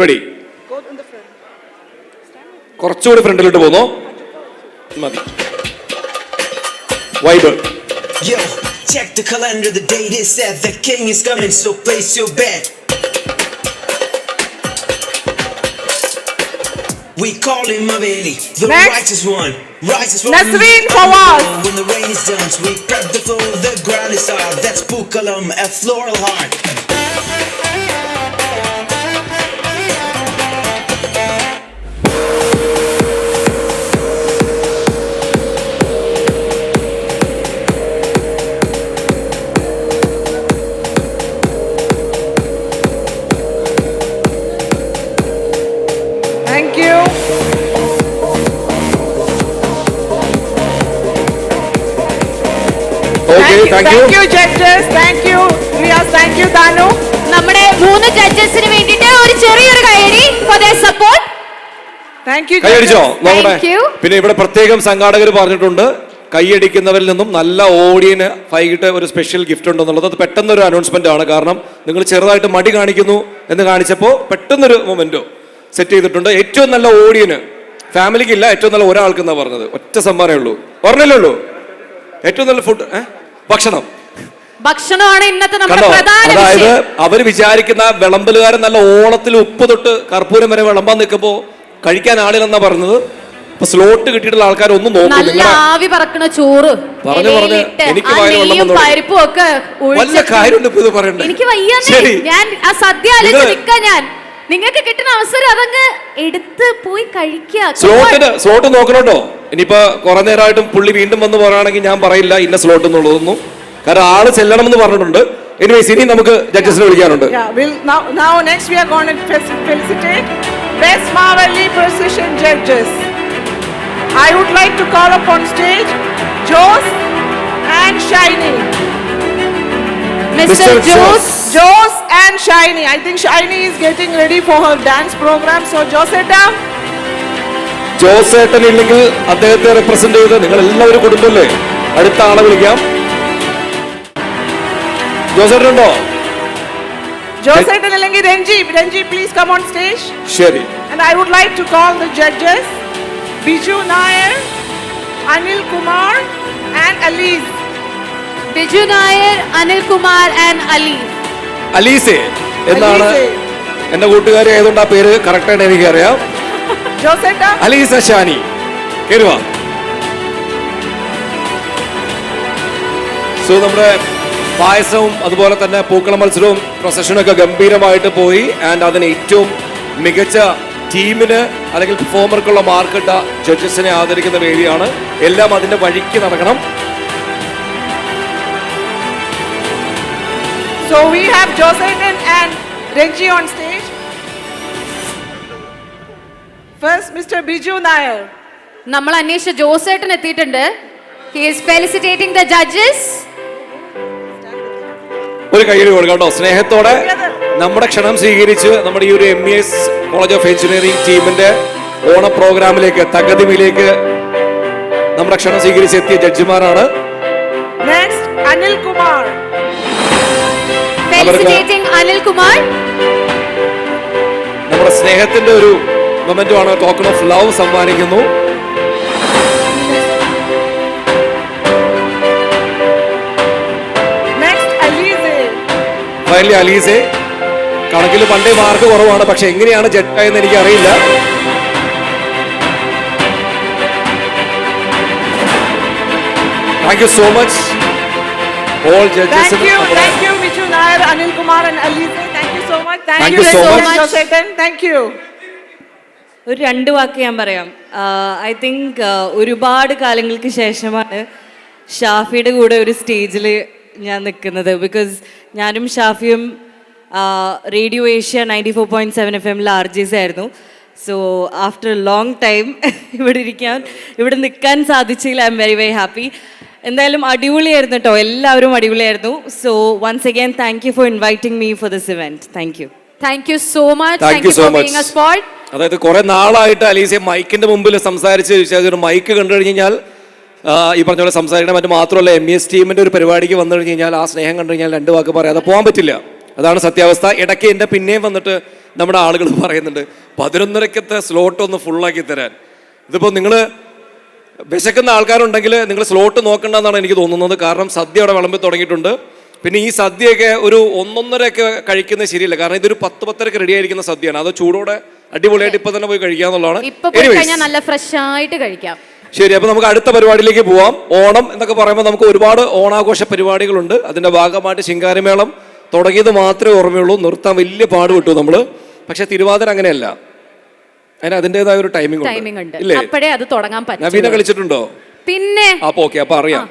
റെഡി? കുറച്ചുകൂടി ഫ്രണ്ടിലോട്ട് പോന്നോ? മതി. Vibe. Check the calendar, the date is set, the king is coming, so place your bet. We call him Maveli, the righteous one. Righteous one. Nasreen Fawaz. When the rain is done, we prep the floor, the ground is hard. That's Pukalam at Floral Heart. Thank you. Okay, thank you judges. Thank you Riaz. Thank you Tanu. നമ്മുടെ 3 ജഡ്ജസിന് വേണ്ടിയിട്ട് ഒരു ചെറിയൊരു കൈയടി for their support. Thank you. കൈയടിച്ചോ നോക്കട്ടെ. Thank you. പിന്നെ ഇവിടെ പ്രത്യേകം സംഘാടകർ പറഞ്ഞിട്ടുണ്ട്, കൈയടിക്കുന്നവരിൽ നിന്നും നല്ല ഓഡിയന് വൈകിട്ട് ഒരു സ്പെഷ്യൽ ഗിഫ്റ്റ് ഉണ്ടെന്നുള്ളത്. അത് പെട്ടെന്നൊരു അനൗൺസ്മെന്റ് ആണ്, കാരണം നിങ്ങൾ ചെറുതായിട്ട് മടി കാണിക്കുന്നു എന്ന് കാണിച്ചപ്പോൾ പെട്ടെന്നൊരു മൊമെന്റോ സെറ്റ് ചെയ്തിട്ടുണ്ട്. ഏറ്റവും നല്ല ഓഡിയന്, ഫാമിലിക്ക് ഇല്ല, ഏറ്റവും നല്ല ഒരാൾക്ക് എന്നാ പറഞ്ഞത്. ഒറ്റ സമ്മാനമേ ഉള്ളൂ, പറഞ്ഞല്ലേ ഉള്ളൂ. ഏറ്റവും നല്ല ഫുഡ് ഭക്ഷണമാണ് ഇന്നത്തെ നമ്മുടെ കണ്ടോ? പ്രധാന അതായത് വിഷയം. അവര് വിചാരിക്കുന്ന വിളമ്പലുകാരൻ നല്ല ഓണത്തിൽ ഉപ്പ് തൊട്ട് കർപ്പൂരം വരെ വിളമ്പാൻ നിൽക്കുമ്പോ കഴിക്കാൻ ആളില്ലെന്നാ പറഞ്ഞത്. ഇപ്പൊ സ്ലോട്ട് കിട്ടിയിട്ടുള്ള ആൾക്കാർ ഒന്നും നോക്കും. നല്ല ആവി പറക്കണ ചോറ് പറഞ്ഞു എനിക്ക് പരിപ്പും ഒക്കെ വല്ല കാര്യമുണ്ട് ഇപ്പൊ ഇത് പറയണ്ടേ? എനിക്ക് വയ്യാന്നേ. ഞാൻ ആ സദ്യ ആലോചിച്ച് നിൽക്കാ. ഞാൻ നിങ്ങൾക്ക് കിട്ടുന്ന അവസരം അതങ്ങ് എടുത്ത് പോയി കഴിക്കുക. സ്ലോട്ട് നോക്കണോട്ടോ. ഇനിയിപ്പോ കുറെ നേരമായിട്ടും പുള്ളി വീണ്ടും വന്ന് പറയുകയാണെങ്കിൽ ഞാൻ പറയില്ല ഇന്ന സ്ലോട്ട് എന്നുള്ളതൊന്നും, കാരണം ആള് ചെല്ലണം എന്ന് പറഞ്ഞിട്ടുണ്ട്. എനിവേസ് ഇനി നമുക്ക് ജഡ്ജസിനെ വിളിക്കാനുണ്ട്. Now next we are going to felicitate Best Maveli Precision Judges. I would like to call up on stage Jose and Shiny. Mr. Jose and Shiny. I think Shiny is getting ready for her dance program. So Josetta. ജോസേട്ടൻ ഇല്ലെങ്കിൽ അദ്ദേഹത്തെ represent ചെയ്ത് നിങ്ങൾ എല്ലാവരും കുടുംബല്ലേ, അടുത്ത ആളെ വിളിക്കാം. ജോസേട്ടൻ ഉണ്ടോ? Josetan Alengi Renji, please come on stage. ശരി. And I would like to call the judges, Biju Nair, Anil Kumar and Alice. Biju Nair, Anil Kumar and Alice. അലീസെ എന്നാണ് എന്റെ കൂട്ടുകാരി ആയതുകൊണ്ട് ആ പേര് കറക്റ്റായിട്ട് എനിക്കറിയാം. Joseta. അലീസ ഷാനി കേറുവാ. സോ നമ്മുടെ പായസവും അതുപോലെ തന്നെ പൂക്കള മത്സരവും പ്രൊസഷനൊക്കെ ഗംഭീരമായിട്ട് പോയി. ആൻഡ് അതിന് ഏറ്റവും മികച്ച ടീമിന് അല്ലെങ്കിൽ പെർഫോമർക്കുള്ള മാർക്കിട്ട ജഡ്ജസിനെ ആദരിക്കുന്ന വേദിയാണ്. എല്ലാം അതിന്റെ വഴിക്ക് നടക്കണം. So we have Josetan and Renji on stage. First, Mr. Biju Nair. നമ്മൾ അന്വേഷിച്ച ജോസേട്ടൻ എത്തിയിട്ടുണ്ട്. He is felicitating the judges. ഒരു കയ്യിൽ കൊടുക്കാം കേട്ടോ. സ്നേഹത്തോടെ നമ്മുടെ ക്ഷണം സ്വീകരിച്ച് നമ്മുടെ ഈ ഒരു MES കോളേജ് ഓഫ് എഞ്ചിനീയറിംഗ് ടീമിന്റെ ഓണ പ്രോഗ്രാമിലേക്ക് തകതിമിലേക്ക് നമ്മുടെ ക്ഷണം സ്വീകരിച്ച് എത്തിയ ജഡ്ജിമാരാണ്. Next, Anil Kumar. Felicitating Anil Kumar. നമ്മുടെ സ്നേഹത്തിന്റെ ഒരു മൊമെന്റുമാണ്. ടോക്കൺ ഓഫ് ലവ് സമ്മാനിക്കുന്നു. Next, Alize. Finally Alize. കണക്കിൽ പണ്ടേ മാർക്ക് കുറവാണ്, പക്ഷെ എങ്ങനെയാണ് ജഡ്ജായെന്ന് എനിക്ക് അറിയില്ല. Thank you so much all judges. Thank you, Biju Nair, Anil Kumar and Alize. Thank you so much. Thank you so much. Josetan. Thank you. ഒരു 2 വാക്ക് ഞാൻ പറയാം. ഐ തിങ്ക് ഒരുപാട് കാലങ്ങൾക്ക് ശേഷമാണ് ഷാഫിയുടെ കൂടെ ഒരു സ്റ്റേജിൽ ഞാൻ നിൽക്കുന്നത്. ബിക്കോസ് ഞാനും ഷാഫിയും റേഡിയോ ഏഷ്യ 94.7 FM RJs ആയിരുന്നു. സോ ആഫ്റ്റർ ലോങ് ടൈം ഇവിടെ നിൽക്കാൻ സാധിച്ചതിൽ I am very very happy. എന്തായാലും അടിപൊളിയായിരുന്നു കേട്ടോ, എല്ലാവരും അടിപൊളിയായിരുന്നു. So once again thank you for inviting me for this event. Thank you. Thank you so much. Thank you so for much. being a sport. അതായത് കുറെ നാളായിട്ട് അലീസെ മൈക്കിന്റെ മുമ്പിൽ സംസാരിച്ച് മൈക്ക് കണ്ടു കഴിഞ്ഞാൽ ഈ പറഞ്ഞ പോലെ സംസാരിക്കണം. മറ്റു മാത്രമല്ല MES ടീമിന്റെ ഒരു പരിപാടിക്ക് വന്നു കഴിഞ്ഞ് കഴിഞ്ഞാൽ ആ സ്നേഹം കണ്ടു കഴിഞ്ഞാൽ 2 വാക്ക് പറയാതെ പോകാൻ പറ്റില്ല. അതാണ് സത്യാവസ്ഥ. ഇടയ്ക്ക് എൻ്റെ പിന്നെയും വന്നിട്ട് നമ്മുടെ ആളുകൾ പറയുന്നുണ്ട് 11:30-ക്കത്തെ സ്ലോട്ട് ഒന്ന് ഫുള്ളാക്കി തരാൻ. ഇതിപ്പോൾ നിങ്ങൾ വിശക്കുന്ന ആൾക്കാരുണ്ടെങ്കിൽ നിങ്ങൾ സ്ലോട്ട് നോക്കണ്ടെന്നാണ് എനിക്ക് തോന്നുന്നത്. കാരണം സദ്യ അവിടെ വിളമ്പി തുടങ്ങിയിട്ടുണ്ട്. പിന്നെ ഈ സദ്യയൊക്കെ ഒരു 1:30-ഒക്കെ കഴിക്കുന്നത് ശരിയല്ല. കാരണം ഇതൊരു 10-10:30-ക്ക് റെഡി ആയിരിക്കുന്ന സദ്യയാണ്. അത് ചൂടോടെ അടിപൊളിയായിട്ട് ഇപ്പൊ തന്നെ പോയി കഴിക്കാന്നുള്ളതാണ്. നല്ല ഫ്രഷ് ആയിട്ട് കഴിക്കാം. ശരി, അപ്പൊ നമുക്ക് അടുത്ത പരിപാടിയിലേക്ക് പോവാം. ഓണം എന്നൊക്കെ പറയുമ്പോൾ നമുക്ക് ഒരുപാട് ഓണാഘോഷ പരിപാടികളുണ്ട്. അതിന്റെ ഭാഗമായിട്ട് ശിങ്കാരിമേളം തുടങ്ങിയത് മാത്രമേ ഓർമ്മയുള്ളൂ. നിർത്താൻ വലിയ പാടുപെട്ടു നമ്മള്. പക്ഷെ തിരുവാതിര അങ്ങനെയല്ല, അതിന് അതിൻ്റെതായ ഒരു ടൈമിംഗ് ഉണ്ട്. അപ്പോഴേ അത് തുടങ്ങാൻ പറ്റും. നവീന കളിച്ചിട്ടുണ്ടോ? പിന്നെ അപ്പൊ ഓക്കെ, അപ്പൊ അറിയാം.